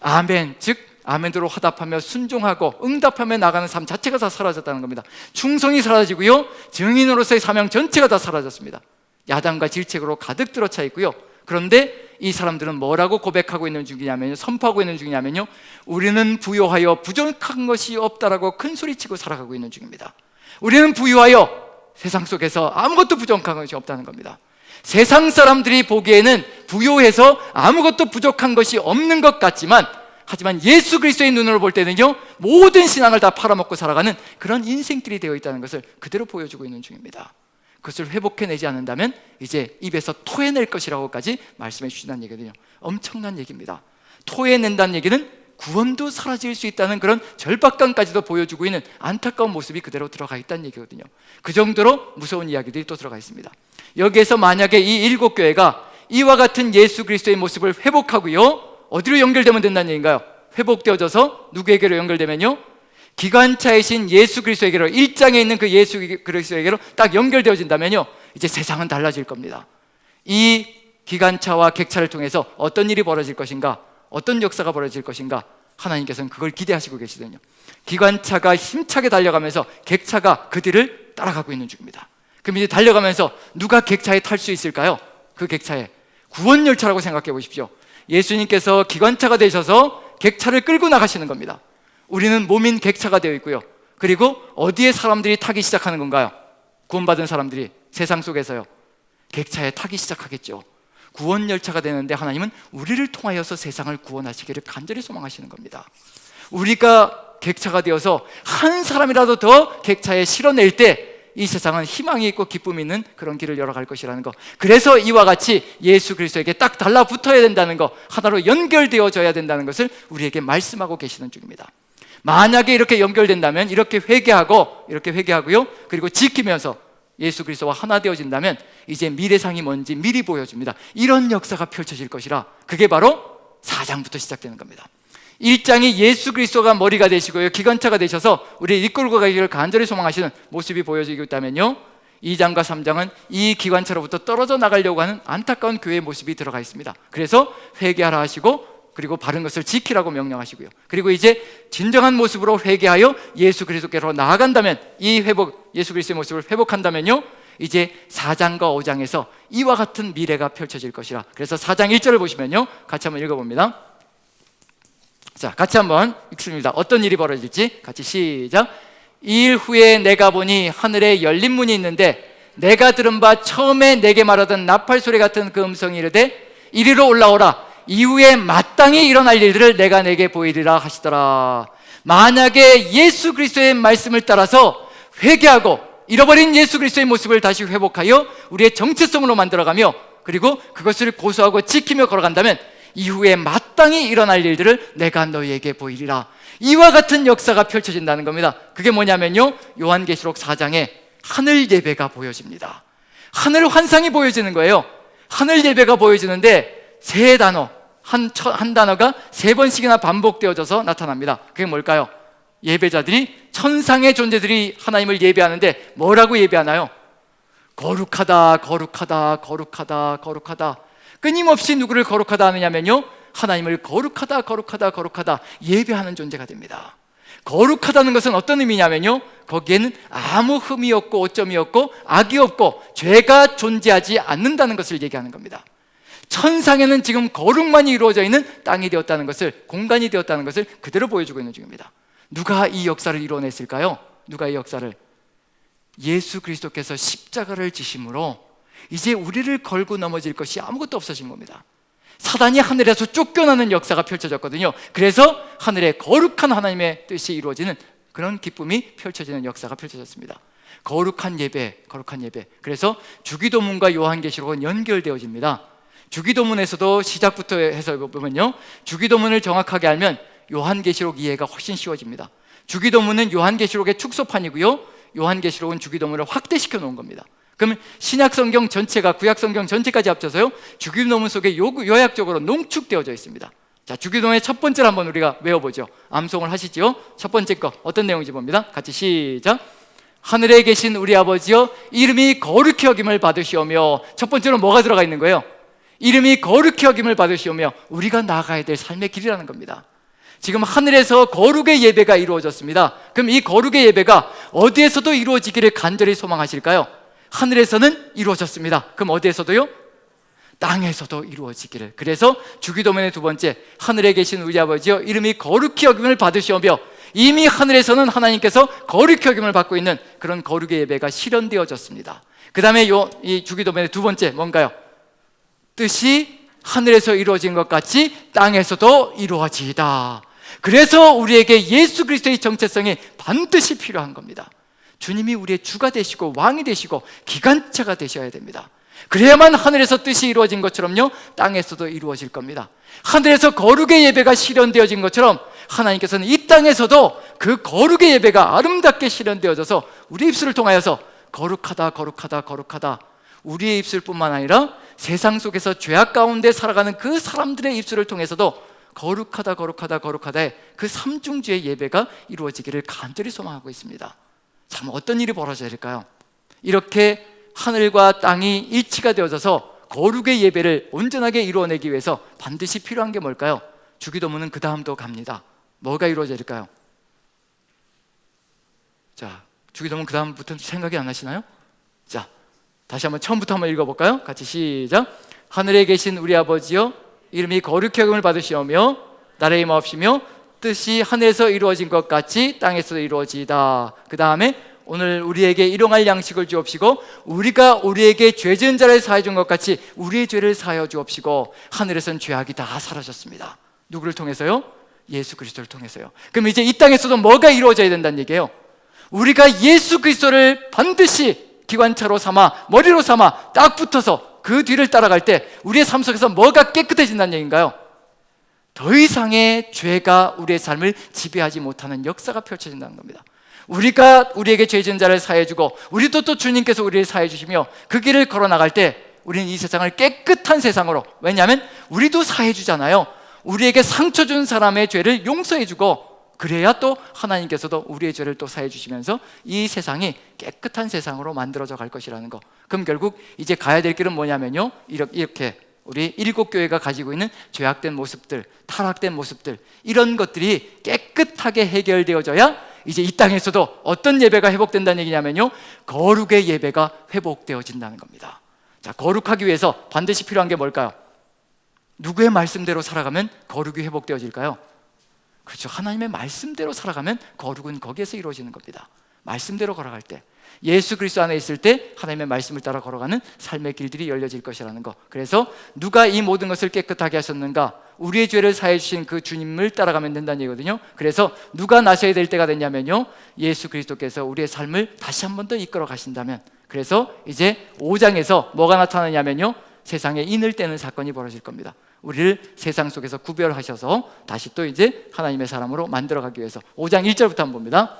아멘, 즉 아멘으로 화답하며 순종하고 응답하며 나가는 삶 자체가 다 사라졌다는 겁니다. 충성이 사라지고요, 증인으로서의 사명 전체가 다 사라졌습니다. 야단과 질책으로 가득 들어차 있고요. 그런데 이 사람들은 뭐라고 고백하고 있는 중이냐면요, 선포하고 있는 중이냐면요, 우리는 부요하여 부족한 것이 없다라고 큰 소리치고 살아가고 있는 중입니다. 우리는 부유하여 세상 속에서 아무것도 부족한 것이 없다는 겁니다. 세상 사람들이 보기에는 부유해서 아무것도 부족한 것이 없는 것 같지만, 하지만 예수 그리스도의 눈으로 볼 때는요, 모든 신앙을 다 팔아먹고 살아가는 그런 인생길이 되어 있다는 것을 그대로 보여주고 있는 중입니다. 그것을 회복해내지 않는다면 이제 입에서 토해낼 것이라고까지 말씀해 주신다는 얘기거든요. 엄청난 얘기입니다. 토해낸다는 얘기는 구원도 사라질 수 있다는 그런 절박감까지도 보여주고 있는 안타까운 모습이 그대로 들어가 있다는 얘기거든요. 그 정도로 무서운 이야기들이 또 들어가 있습니다. 여기에서 만약에 이 7교회가 이와 같은 예수 그리스도의 모습을 회복하고요, 어디로 연결되면 된다는 얘기인가요? 회복되어져서 누구에게로 연결되면요, 기관차이신 예수 그리스도에게로, 1장에 있는 그 예수 그리스도에게로 딱 연결되어진다면요, 이제 세상은 달라질 겁니다. 이 기관차와 객차를 통해서 어떤 일이 벌어질 것인가, 어떤 역사가 벌어질 것인가, 하나님께서는 그걸 기대하시고 계시거든요. 기관차가 힘차게 달려가면서 객차가 그 뒤를 따라가고 있는 중입니다. 그럼 이제 달려가면서 누가 객차에 탈 수 있을까요? 그 객차에 구원열차라고 생각해 보십시오. 예수님께서 기관차가 되셔서 객차를 끌고 나가시는 겁니다. 우리는 몸인 객차가 되어 있고요. 그리고 어디에 사람들이 타기 시작하는 건가요? 구원받은 사람들이 세상 속에서요, 객차에 타기 시작하겠죠. 구원열차가 되는데 하나님은 우리를 통하여서 세상을 구원하시기를 간절히 소망하시는 겁니다. 우리가 객차가 되어서 한 사람이라도 더 객차에 실어낼 때 이 세상은 희망이 있고 기쁨이 있는 그런 길을 열어갈 것이라는 것, 그래서 이와 같이 예수 그리스도에게 딱 달라붙어야 된다는 것, 하나로 연결되어져야 된다는 것을 우리에게 말씀하고 계시는 중입니다. 만약에 이렇게 연결된다면, 이렇게 회개하고요, 그리고 지키면서 예수 그리스도와 하나 되어진다면 이제 미래상이 뭔지 미리 보여줍니다. 이런 역사가 펼쳐질 것이라, 그게 바로 4장부터 시작되는 겁니다. 1장이 예수 그리스도가 머리가 되시고요, 기관차가 되셔서 우리를 이끌고 가기를 간절히 소망하시는 모습이 보여지고 있다면요, 2장과 3장은 이 기관차로부터 떨어져 나가려고 하는 안타까운 교회의 모습이 들어가 있습니다. 그래서 회개하라 하시고, 그리고 바른 것을 지키라고 명령하시고요, 그리고 이제 진정한 모습으로 회개하여 예수 그리스도께로 나아간다면, 이 회복, 예수 그리스도의 모습을 회복한다면요, 이제 4장과 5장에서 이와 같은 미래가 펼쳐질 것이라. 그래서 4장 1절을 보시면요, 같이 한번 읽어봅니다. 자, 같이 한번 읽습니다. 어떤 일이 벌어질지 같이 시작. 이 일 후에 내가 보니 하늘에 열린 문이 있는데, 내가 들은 바 처음에 내게 말하던 나팔 소리 같은 그 음성이 이르되 이리로 올라오라. 이후에 마땅히 일어날 일들을 내가 내게 보이리라 하시더라. 만약에 예수 그리스도의 말씀을 따라서 회개하고 잃어버린 예수 그리스도의 모습을 다시 회복하여 우리의 정체성으로 만들어가며, 그리고 그것을 고수하고 지키며 걸어간다면 이후에 마땅히 일어날 일들을 내가 너희에게 보이리라. 이와 같은 역사가 펼쳐진다는 겁니다. 그게 뭐냐면요, 요한계시록 4장에 하늘 예배가 보여집니다. 하늘 환상이 보여지는 거예요. 하늘 예배가 보여지는데 세 단어, 한 단어가 3번씩이나 반복되어져서 나타납니다. 그게 뭘까요? 예배자들이, 천상의 존재들이 하나님을 예배하는데 뭐라고 예배하나요? 거룩하다, 거룩하다, 거룩하다, 거룩하다. 끊임없이 누구를 거룩하다 하느냐면요, 하나님을 거룩하다, 거룩하다, 거룩하다 예배하는 존재가 됩니다. 거룩하다는 것은 어떤 의미냐면요, 거기에는 아무 흠이 없고 오점이 없고 악이 없고 죄가 존재하지 않는다는 것을 얘기하는 겁니다. 천상에는 지금 거룩만이 이루어져 있는 땅이 되었다는 것을, 공간이 되었다는 것을 그대로 보여주고 있는 중입니다. 누가 이 역사를 이뤄냈을까요? 누가 이 역사를? 예수 그리스도께서 십자가를 지심으로 이제 우리를 걸고 넘어질 것이 아무것도 없어진 겁니다. 사단이 하늘에서 쫓겨나는 역사가 펼쳐졌거든요. 그래서 하늘에 거룩한 하나님의 뜻이 이루어지는 그런 기쁨이 펼쳐지는 역사가 펼쳐졌습니다. 거룩한 예배, 거룩한 예배. 그래서 주기도문과 요한계시록은 연결되어집니다. 주기도문에서도 시작부터 해서 보면요, 주기도문을 정확하게 알면 요한계시록 이해가 훨씬 쉬워집니다. 주기도문은 요한계시록의 축소판이고요, 요한계시록은 주기도문을 확대시켜 놓은 겁니다. 그러면 신약성경 전체가 구약성경 전체까지 합쳐서요, 주기도문 속에 요약적으로 농축되어져 있습니다. 자, 주기도문의 첫 번째를 한번 우리가 외워보죠. 암송을 하시죠. 첫 번째 거 어떤 내용인지 봅니다. 같이 시작. 하늘에 계신 우리 아버지여, 이름이 거룩히 여김을 받으시오며. 첫 번째로 뭐가 들어가 있는 거예요? 이름이 거룩히 여김을 받으시오며, 우리가 나아가야 될 삶의 길이라는 겁니다. 지금 하늘에서 거룩의 예배가 이루어졌습니다. 그럼 이 거룩의 예배가 어디에서도 이루어지기를 간절히 소망하실까요? 하늘에서는 이루어졌습니다. 그럼 어디에서도요? 땅에서도 이루어지기를. 그래서 주기도문의 두 번째, 하늘에 계신 우리 아버지여, 이름이 거룩히 여김을 받으시오며. 이미 하늘에서는 하나님께서 거룩히 여김을 받고 있는 그런 거룩의 예배가 실현되어졌습니다. 그 다음에 이 주기도문의 두 번째 뭔가요? 뜻이 하늘에서 이루어진 것 같이 땅에서도 이루어지이다. 그래서 우리에게 예수 그리스도의 정체성이 반드시 필요한 겁니다. 주님이 우리의 주가 되시고 왕이 되시고 기관차가 되셔야 됩니다. 그래야만 하늘에서 뜻이 이루어진 것처럼요, 땅에서도 이루어질 겁니다. 하늘에서 거룩의 예배가 실현되어진 것처럼 하나님께서는 이 땅에서도 그 거룩의 예배가 아름답게 실현되어져서 우리 입술을 통하여서 거룩하다, 거룩하다, 거룩하다, 우리의 입술뿐만 아니라 세상 속에서 죄악 가운데 살아가는 그 사람들의 입술을 통해서도 거룩하다, 거룩하다, 거룩하다의 그 삼중주의 예배가 이루어지기를 간절히 소망하고 있습니다. 참, 어떤 일이 벌어져야 될까요? 이렇게 하늘과 땅이 일치가 되어져서 거룩의 예배를 온전하게 이루어내기 위해서 반드시 필요한 게 뭘까요? 주기도문은 그 다음도 갑니다. 뭐가 이루어질까요? 자, 주기도문 그 다음부터 생각이 안 나시나요? 자, 다시 한번 처음부터 한번 읽어볼까요? 같이 시작. 하늘에 계신 우리 아버지여, 이름이 거룩히 여김을 받으시오며 나라의 마옵시며 뜻이 하늘에서 이루어진 것 같이 땅에서도 이루어지이다. 그 다음에 오늘 우리에게 일용할 양식을 주옵시고 우리가 우리에게 죄 지은 자를 사하여 준 것 같이 우리의 죄를 사하여 주옵시고 하늘에선 죄악이 다 사라졌습니다. 누구를 통해서요? 예수 그리스도를 통해서요. 그럼 이제 이 땅에서도 뭐가 이루어져야 된다는 얘기예요. 우리가 예수 그리스도를 반드시 기관차로 삼아 머리로 삼아 딱 붙어서 그 뒤를 따라갈 때 우리의 삶 속에서 뭐가 깨끗해진다는 얘기인가요? 더 이상의 죄가 우리의 삶을 지배하지 못하는 역사가 펼쳐진다는 겁니다. 우리가 우리에게 죄 지은 자를 사해주고 우리도 또 주님께서 우리를 사해주시며 그 길을 걸어나갈 때 우리는 이 세상을 깨끗한 세상으로, 왜냐하면 우리도 사해주잖아요. 우리에게 상처 준 사람의 죄를 용서해주고 그래야 또 하나님께서도 우리의 죄를 또 사해 주시면서 이 세상이 깨끗한 세상으로 만들어져 갈 것이라는 거. 그럼 결국 이제 가야 될 길은 뭐냐면요, 이렇게 우리 일곱 교회가 가지고 있는 죄악된 모습들, 타락된 모습들, 이런 것들이 깨끗하게 해결되어져야 이제 이 땅에서도 어떤 예배가 회복된다는 얘기냐면요, 거룩의 예배가 회복되어진다는 겁니다. 자, 거룩하기 위해서 반드시 필요한 게 뭘까요? 누구의 말씀대로 살아가면 거룩이 회복되어질까요? 그렇죠. 하나님의 말씀대로 살아가면 거룩은 거기에서 이루어지는 겁니다. 말씀대로 걸어갈 때, 예수 그리스도 안에 있을 때 하나님의 말씀을 따라 걸어가는 삶의 길들이 열려질 것이라는 거. 그래서 누가 이 모든 것을 깨끗하게 하셨는가? 우리의 죄를 사해 주신 그 주님을 따라가면 된다는 얘기거든요. 그래서 누가 나서야 될 때가 됐냐면요, 예수 그리스도께서 우리의 삶을 다시 한 번 더 이끌어 가신다면, 그래서 이제 5장에서 뭐가 나타나냐면요, 세상에 인을 떼는 사건이 벌어질 겁니다. 우리를 세상 속에서 구별하셔서 다시 또 이제 하나님의 사람으로 만들어가기 위해서 5장 1절부터 한번 봅니다.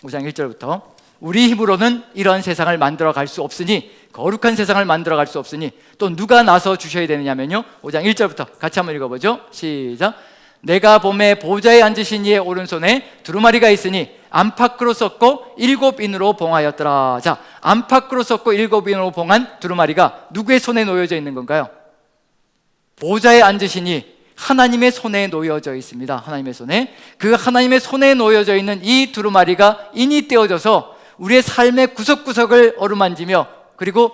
5장 1절부터 우리 힘으로는 이런 세상을 만들어갈 수 없으니, 거룩한 세상을 만들어갈 수 없으니 또 누가 나서 주셔야 되느냐면요, 5장 1절부터 같이 한번 읽어보죠. 시작. 내가 봄에 보좌에 앉으신 이의 오른손에 두루마리가 있으니 안팎으로 썩고 7인으로 봉하였더라. 자, 안팎으로 썩고 7인으로 봉한 두루마리가 누구의 손에 놓여져 있는 건가요? 보좌에 앉으시니 하나님의 손에 놓여져 있습니다. 하나님의 손에. 그 하나님의 손에 놓여져 있는 이 두루마리가 인이 떼어져서 우리의 삶의 구석구석을 어루만지며 그리고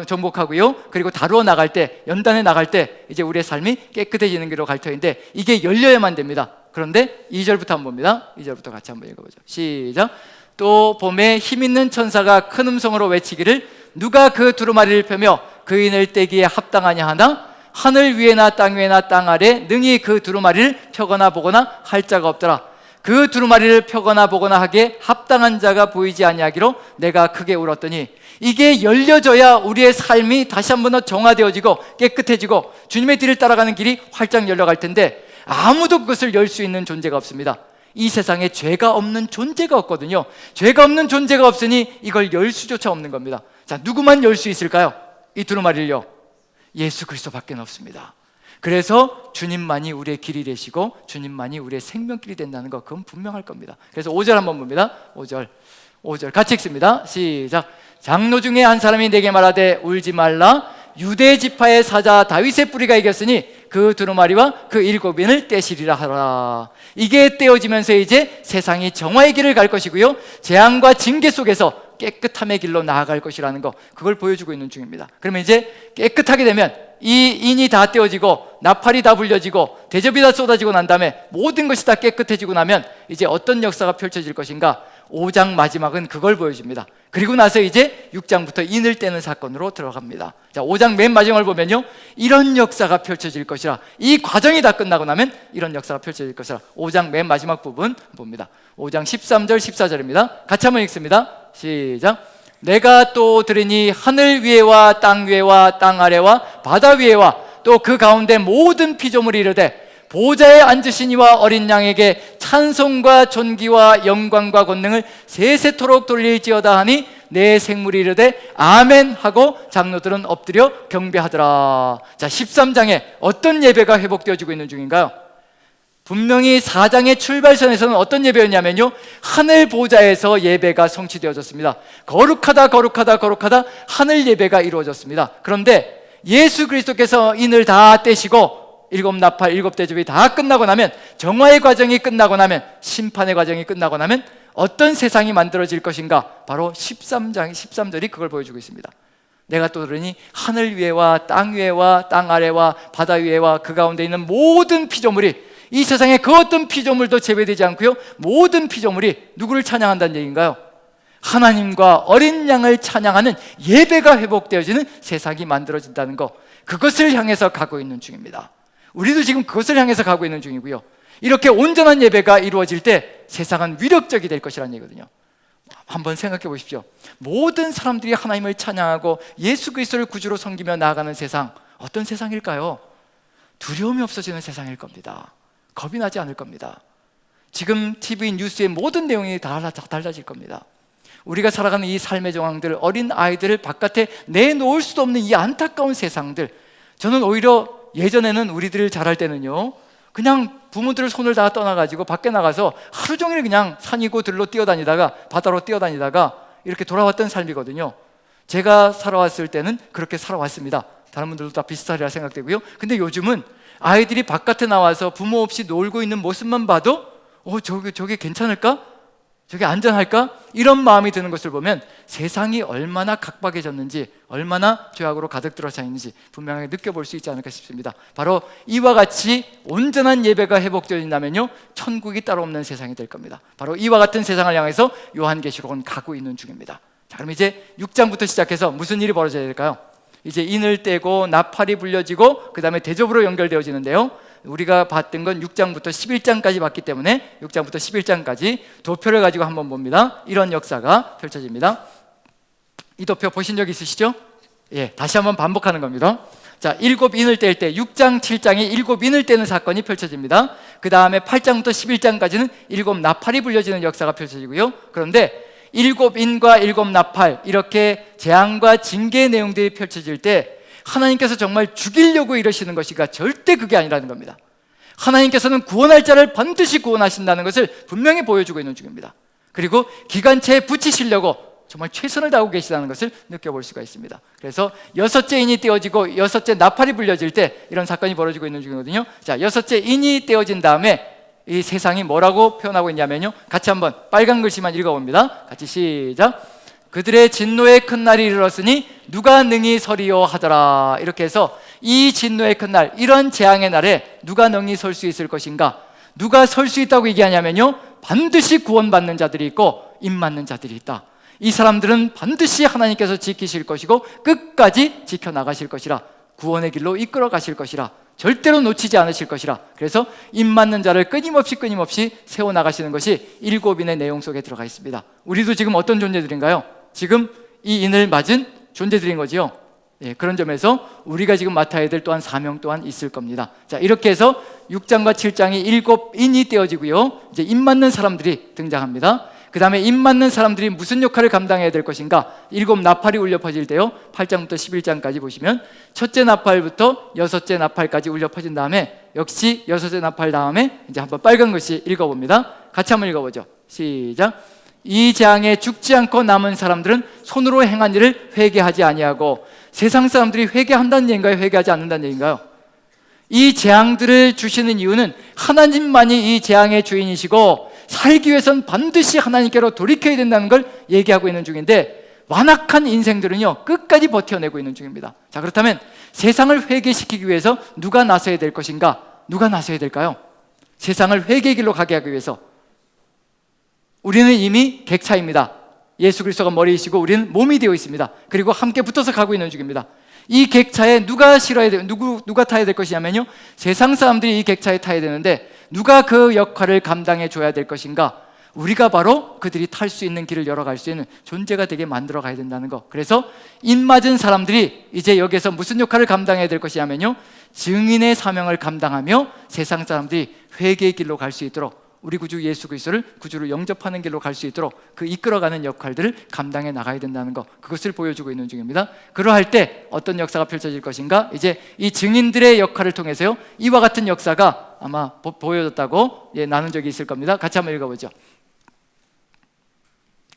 정복하고요, 그리고 다루어 나갈 때, 연단해 나갈 때 이제 우리의 삶이 깨끗해지는 길로 갈 터인데 이게 열려야만 됩니다. 그런데 2절부터 한번 봅니다. 2절부터 같이 한번 읽어보죠. 시작. 또 봄에 힘있는 천사가 큰 음성으로 외치기를 누가 그 두루마리를 펴며 그 인을 떼기에 합당하냐 하나 하늘 위에나 땅 위에나 땅 아래 능히 그 두루마리를 펴거나 보거나 할 자가 없더라. 그 두루마리를 펴거나 보거나 하기에 합당한 자가 보이지 아니하기로 내가 크게 울었더니, 이게 열려져야 우리의 삶이 다시 한 번 더 정화되어지고 깨끗해지고 주님의 뒤를 따라가는 길이 활짝 열려갈 텐데 아무도 그것을 열 수 있는 존재가 없습니다. 이 세상에 죄가 없는 존재가 없거든요. 죄가 없는 존재가 없으니 이걸 열 수조차 없는 겁니다. 자, 누구만 열 수 있을까요? 이 두루마리를요, 예수 그리스도밖에 없습니다. 그래서 주님만이 우리의 길이 되시고 주님만이 우리의 생명길이 된다는 거, 그건 분명할 겁니다. 그래서 5절 한번 봅니다. 5절 같이 읽습니다. 시작. 장로 중에 한 사람이 내게 말하되 울지 말라. 유대 지파의 사자 다윗의 뿌리가 이겼으니 그 두루마리와 그 7인을 떼시리라 하라. 이게 떼어지면서 이제 세상이 정화의 길을 갈 것이고요, 재앙과 징계 속에서 깨끗함의 길로 나아갈 것이라는 거, 그걸 보여주고 있는 중입니다. 그러면 이제 깨끗하게 되면 이 인이 다 떼어지고 나팔이 다 불려지고 대접이 다 쏟아지고 난 다음에 모든 것이 다 깨끗해지고 나면 이제 어떤 역사가 펼쳐질 것인가? 5장 마지막은 그걸 보여줍니다. 그리고 나서 이제 6장부터 인을 떼는 사건으로 들어갑니다. 자, 5장 맨 마지막을 보면요, 이런 역사가 펼쳐질 것이라, 이 과정이 다 끝나고 나면 이런 역사가 펼쳐질 것이라. 5장 맨 마지막 부분 봅니다. 5장 13절 14절입니다. 같이 한번 읽습니다. 시작. 내가 또 들으니 하늘 위에와 땅 위에와 땅 아래와 바다 위에와 또 그 가운데 모든 피조물이 이르되 보좌에 앉으신 이와 어린 양에게 찬송과 존귀와 영광과 권능을 세세토록 돌릴지어다 하니 내 생물이 이르되 아멘 하고 장로들은 엎드려 경배하더라. 자, 13장에 어떤 예배가 회복되어지고 있는 중인가요? 분명히 4장의 출발선에서는 어떤 예배였냐면요, 하늘 보좌에서 예배가 성취되어졌습니다. 거룩하다 거룩하다 거룩하다 하늘 예배가 이루어졌습니다. 그런데 예수 그리스도께서 인을 다 떼시고 일곱 나팔, 일곱 대접이 다 끝나고 나면, 정화의 과정이 끝나고 나면, 심판의 과정이 끝나고 나면 어떤 세상이 만들어질 것인가? 바로 13절이 그걸 보여주고 있습니다. 내가 또 들으니 하늘 위에와 땅 위에와 땅 아래와 바다 위에와 그 가운데 있는 모든 피조물이, 이 세상에 그 어떤 피조물도 제외되지 않고요, 모든 피조물이 누구를 찬양한다는 얘기인가요? 하나님과 어린 양을 찬양하는 예배가 회복되어지는 세상이 만들어진다는 거, 그것을 향해서 가고 있는 중입니다. 우리도 지금 그것을 향해서 가고 있는 중이고요, 이렇게 온전한 예배가 이루어질 때 세상은 위력적이 될 것이라는 얘기거든요. 한번 생각해 보십시오. 모든 사람들이 하나님을 찬양하고 예수 그리스도를 구주로 섬기며 나아가는 세상, 어떤 세상일까요? 두려움이 없어지는 세상일 겁니다. 겁이 나지 않을 겁니다. 지금 TV 뉴스의 모든 내용이 다 달라질 겁니다. 우리가 살아가는 이 삶의 정황들, 어린 아이들을 바깥에 내놓을 수도 없는 이 안타까운 세상들, 저는 오히려 예전에는 우리들 자랄 때는요, 그냥 부모들 손을 다 떠나가지고 밖에 나가서 하루 종일 그냥 산이고 들로 뛰어다니다가 바다로 뛰어다니다가 이렇게 돌아왔던 삶이거든요. 제가 살아왔을 때는 그렇게 살아왔습니다. 다른 분들도 다 비슷하리라 생각되고요. 근데 요즘은 아이들이 바깥에 나와서 부모 없이 놀고 있는 모습만 봐도 저게 괜찮을까? 저게 안전할까? 이런 마음이 드는 것을 보면 세상이 얼마나 각박해졌는지, 얼마나 죄악으로 가득 들어차 있는지 분명하게 느껴볼 수 있지 않을까 싶습니다. 바로 이와 같이 온전한 예배가 회복되어진다면요, 천국이 따로 없는 세상이 될 겁니다. 바로 이와 같은 세상을 향해서 요한계시록은 가고 있는 중입니다. 자, 그럼 이제 6장부터 시작해서 무슨 일이 벌어져야 될까요? 이제 인을 떼고 나팔이 불려지고 그 다음에 대접으로 연결되어지는데요, 우리가 봤던 건 6장부터 11장까지 봤기 때문에 6장부터 11장까지 도표를 가지고 한번 봅니다. 이런 역사가 펼쳐집니다. 이 도표 보신 적 있으시죠? 예, 다시 한번 반복하는 겁니다. 자, 일곱 인을 뗄 때 6장, 7장이 일곱 인을 떼는 사건이 펼쳐집니다. 그 다음에 8장부터 11장까지는 일곱 나팔이 불려지는 역사가 펼쳐지고요. 그런데 일곱 인과 일곱 나팔, 이렇게 재앙과 징계의 내용들이 펼쳐질 때 하나님께서 정말 죽이려고 이러시는 것이가 절대 그게 아니라는 겁니다. 하나님께서는 구원할 자를 반드시 구원하신다는 것을 분명히 보여주고 있는 중입니다. 그리고 기간체에 붙이시려고 정말 최선을 다하고 계시다는 것을 느껴볼 수가 있습니다. 그래서 여섯째 인이 떼어지고 여섯째 나팔이 불려질 때 이런 사건이 벌어지고 있는 중이거든요. 자, 여섯째 인이 떼어진 다음에 이 세상이 뭐라고 표현하고 있냐면요, 같이 한번 빨간 글씨만 읽어봅니다. 같이 시작. 그들의 진노의 큰 날이 이르렀으니 누가 능히 서리요 하더라. 이렇게 해서 이 진노의 큰 날, 이런 재앙의 날에 누가 능히 설 수 있을 것인가? 누가 설 수 있다고 얘기하냐면요, 반드시 구원받는 자들이 있고 입 맞는 자들이 있다. 이 사람들은 반드시 하나님께서 지키실 것이고 끝까지 지켜나가실 것이라, 구원의 길로 이끌어 가실 것이라, 절대로 놓치지 않으실 것이라. 그래서 입 맞는 자를 끊임없이 세워나가시는 것이 일곱인의 내용 속에 들어가 있습니다. 우리도 지금 어떤 존재들인가요? 지금 이 인을 맞은 존재들인 거지요. 예, 그런 점에서 우리가 지금 맡아야 될 또한 사명 또한 있을 겁니다. 자, 이렇게 해서 6장과 7장이 일곱 인이 떼어지고요, 이제 입 맞는 사람들이 등장합니다. 그 다음에 입 맞는 사람들이 무슨 역할을 감당해야 될 것인가? 일곱 나팔이 울려 퍼질 때요, 8장부터 11장까지 보시면 첫째 나팔부터 여섯째 나팔까지 울려 퍼진 다음에, 역시 여섯째 나팔 다음에 이제 한번 빨간 글씨 읽어봅니다. 같이 한번 읽어보죠. 시작. 이 재앙에 죽지 않고 남은 사람들은 손으로 행한 일을 회개하지 아니하고, 세상 사람들이 회개한다는 얘기인가요? 회개하지 않는다는 얘기인가요? 이 재앙들을 주시는 이유는 하나님만이 이 재앙의 주인이시고 살기 위해서는 반드시 하나님께로 돌이켜야 된다는 걸 얘기하고 있는 중인데, 완악한 인생들은요 끝까지 버텨내고 있는 중입니다. 자, 그렇다면 세상을 회개시키기 위해서 누가 나서야 될 것인가? 누가 나서야 될까요? 세상을 회개의 길로 가게 하기 위해서 우리는 이미 객차입니다. 예수 그리스도가 머리이시고 우리는 몸이 되어 있습니다. 그리고 함께 붙어서 가고 있는 중입니다. 이 객차에 누가 실어야 돼? 누가 타야 될 것이냐면요, 세상 사람들이 이 객차에 타야 되는데 누가 그 역할을 감당해 줘야 될 것인가? 우리가 바로 그들이 탈 수 있는 길을 열어갈 수 있는 존재가 되게 만들어 가야 된다는 거. 그래서 입 맞은 사람들이 이제 여기서 무슨 역할을 감당해야 될 것이냐면요, 증인의 사명을 감당하며 세상 사람들이 회개의 길로 갈 수 있도록, 우리 구주 예수 그리스도를 구주로 영접하는 길로 갈 수 있도록 그 이끌어가는 역할들을 감당해 나가야 된다는 것, 그것을 보여주고 있는 중입니다. 그러할 때 어떤 역사가 펼쳐질 것인가? 이제 이 증인들의 역할을 통해서요, 이와 같은 역사가 아마 보여졌다고 나눈 적이 있을 겁니다. 같이 한번 읽어보죠.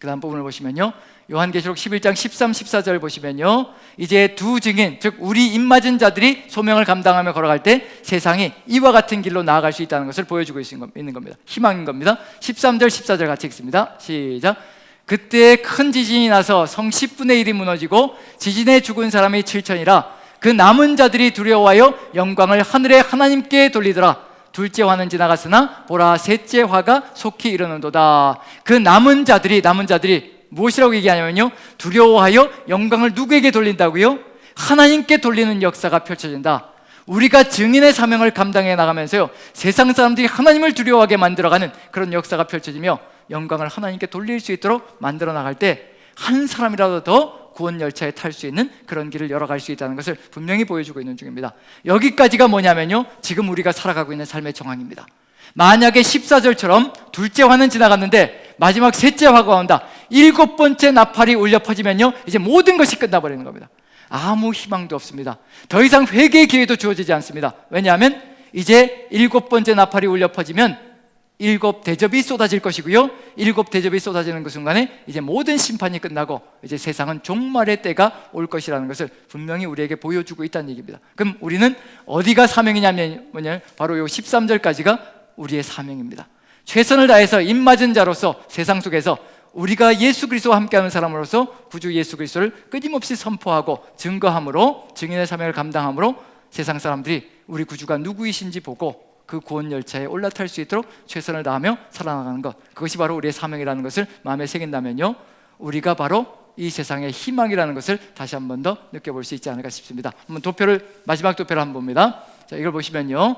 그 다음 부분을 보시면요, 요한계시록 11장 13, 14절 보시면요, 이제 두 증인, 즉 우리 입맞은 자들이 소명을 감당하며 걸어갈 때 세상이 이와 같은 길로 나아갈 수 있다는 것을 보여주고 있는 겁니다. 희망인 겁니다. 13절 14절 같이 읽습니다. 시작. 그때 큰 지진이 나서 성 10분의 1이 무너지고 지진에 죽은 사람이 7천이라. 그 남은 자들이 두려워하여 영광을 하늘의 하나님께 돌리더라. 둘째 화는 지나갔으나 보라, 셋째 화가 속히 이르는도다. 그 남은 자들이 무엇이라고 얘기하냐면요, 두려워하여 영광을 누구에게 돌린다고요? 하나님께 돌리는 역사가 펼쳐진다. 우리가 증인의 사명을 감당해 나가면서요, 세상 사람들이 하나님을 두려워하게 만들어가는 그런 역사가 펼쳐지며 영광을 하나님께 돌릴 수 있도록 만들어 나갈 때 한 사람이라도 더 구원 열차에 탈 수 있는 그런 길을 열어갈 수 있다는 것을 분명히 보여주고 있는 중입니다. 여기까지가 뭐냐면요, 지금 우리가 살아가고 있는 삶의 정황입니다. 만약에 14절처럼 둘째 화는 지나갔는데 마지막 셋째 화가 온다, 7번째 나팔이 울려 퍼지면요, 이제 모든 것이 끝나버리는 겁니다. 아무 희망도 없습니다. 더 이상 회개의 기회도 주어지지 않습니다. 왜냐하면 이제 7번째 나팔이 울려 퍼지면 7 대접이 쏟아질 것이고요, 7 대접이 쏟아지는 그 순간에 이제 모든 심판이 끝나고 이제 세상은 종말의 때가 올 것이라는 것을 분명히 우리에게 보여주고 있다는 얘기입니다. 그럼 우리는 어디가 사명이냐면 바로 요 13절까지가 우리의 사명입니다. 최선을 다해서 입맞은 자로서 세상 속에서 우리가 예수 그리스도와 함께하는 사람으로서 구주 예수 그리스도를 끊임없이 선포하고 증거함으로, 증인의 사명을 감당함으로 세상 사람들이 우리 구주가 누구이신지 보고 그 구원 열차에 올라탈 수 있도록 최선을 다하며 살아나가는 것, 그것이 바로 우리의 사명이라는 것을 마음에 새긴다면요, 우리가 바로 이 세상의 희망이라는 것을 다시 한 번 더 느껴볼 수 있지 않을까 싶습니다. 한번 마지막 도표를 한번 봅니다. 자, 이걸 보시면요,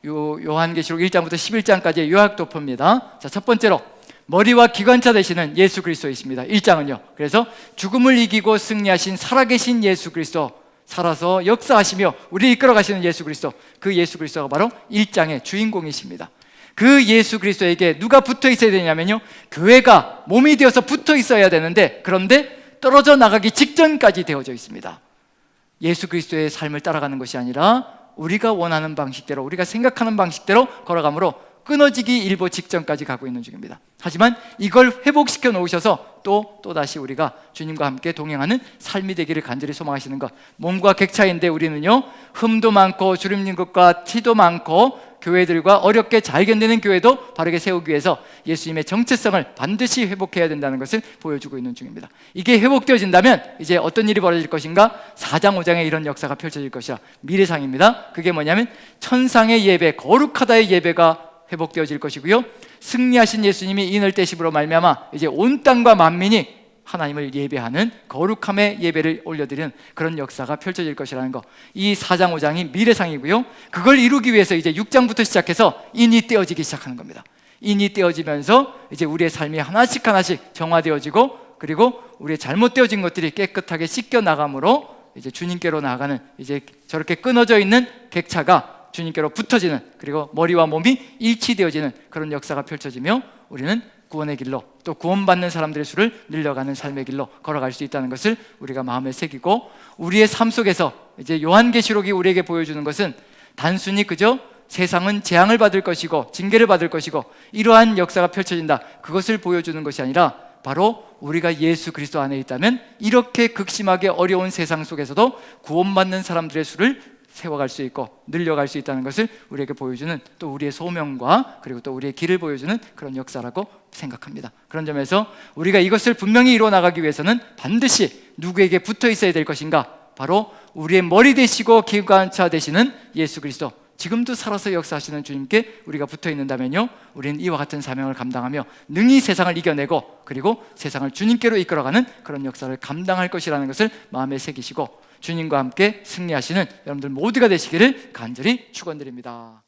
요한계시록 1장부터 11장까지의 요약 도표입니다. 자, 첫 번째로 머리와 기관차 되시는 예수 그리스도이십니다. 1장은요, 그래서 죽음을 이기고 승리하신 살아계신 예수 그리스도, 살아서 역사하시며 우리 이끌어 가시는 예수 그리스도, 그 예수 그리스도가 바로 1장의 주인공이십니다. 그 예수 그리스도에게 누가 붙어 있어야 되냐면요, 교회가 몸이 되어서 붙어 있어야 되는데, 그런데 떨어져 나가기 직전까지 되어져 있습니다. 예수 그리스도의 삶을 따라가는 것이 아니라 우리가 원하는 방식대로, 우리가 생각하는 방식대로 걸어가므로 끊어지기 일보 직전까지 가고 있는 중입니다. 하지만 이걸 회복시켜 놓으셔서 또다시 우리가 주님과 함께 동행하는 삶이 되기를 간절히 소망하시는 것. 몸과 객차인데 우리는요, 흠도 많고 주름진 것과 티도 많고 교회들과 어렵게 잘 견디는 교회도 바르게 세우기 위해서 예수님의 정체성을 반드시 회복해야 된다는 것을 보여주고 있는 중입니다. 이게 회복되어진다면 이제 어떤 일이 벌어질 것인가? 4장 5장에 이런 역사가 펼쳐질 것이라 미래상입니다. 그게 뭐냐면 천상의 예배, 거룩하다의 예배가 회복되어질 것이고요, 승리하신 예수님이 인을 떼심으로 말미암아 이제 온 땅과 만민이 하나님을 예배하는 거룩함의 예배를 올려드리는 그런 역사가 펼쳐질 것이라는 것, 이 4장 5장이 미래상이고요, 그걸 이루기 위해서 이제 6장부터 시작해서 인이 떼어지기 시작하는 겁니다. 인이 떼어지면서 이제 우리의 삶이 하나씩 정화되어지고, 그리고 우리의 잘못되어진 것들이 깨끗하게 씻겨 나감으로 이제 주님께로 나아가는, 이제 저렇게 끊어져 있는 객차가 주님께로 붙어지는, 그리고 머리와 몸이 일치되어지는 그런 역사가 펼쳐지며 우리는 구원의 길로, 또 구원받는 사람들의 수를 늘려가는 삶의 길로 걸어갈 수 있다는 것을 우리가 마음에 새기고, 우리의 삶 속에서 이제 요한계시록이 우리에게 보여주는 것은 단순히 그저 세상은 재앙을 받을 것이고 징계를 받을 것이고 이러한 역사가 펼쳐진다, 그것을 보여주는 것이 아니라 바로 우리가 예수 그리스도 안에 있다면 이렇게 극심하게 어려운 세상 속에서도 구원받는 사람들의 수를 세워갈 수 있고 늘려갈 수 있다는 것을 우리에게 보여주는, 또 우리의 소명과 그리고 또 우리의 길을 보여주는 그런 역사라고 생각합니다. 그런 점에서 우리가 이것을 분명히 이루어 나가기 위해서는 반드시 누구에게 붙어 있어야 될 것인가? 바로 우리의 머리 되시고 기관차 되시는 예수 그리스도, 지금도 살아서 역사하시는 주님께 우리가 붙어 있는다면요, 우리는 이와 같은 사명을 감당하며 능히 세상을 이겨내고, 그리고 세상을 주님께로 이끌어가는 그런 역사를 감당할 것이라는 것을 마음에 새기시고 주님과 함께 승리하시는 여러분들 모두가 되시기를 간절히 축원드립니다.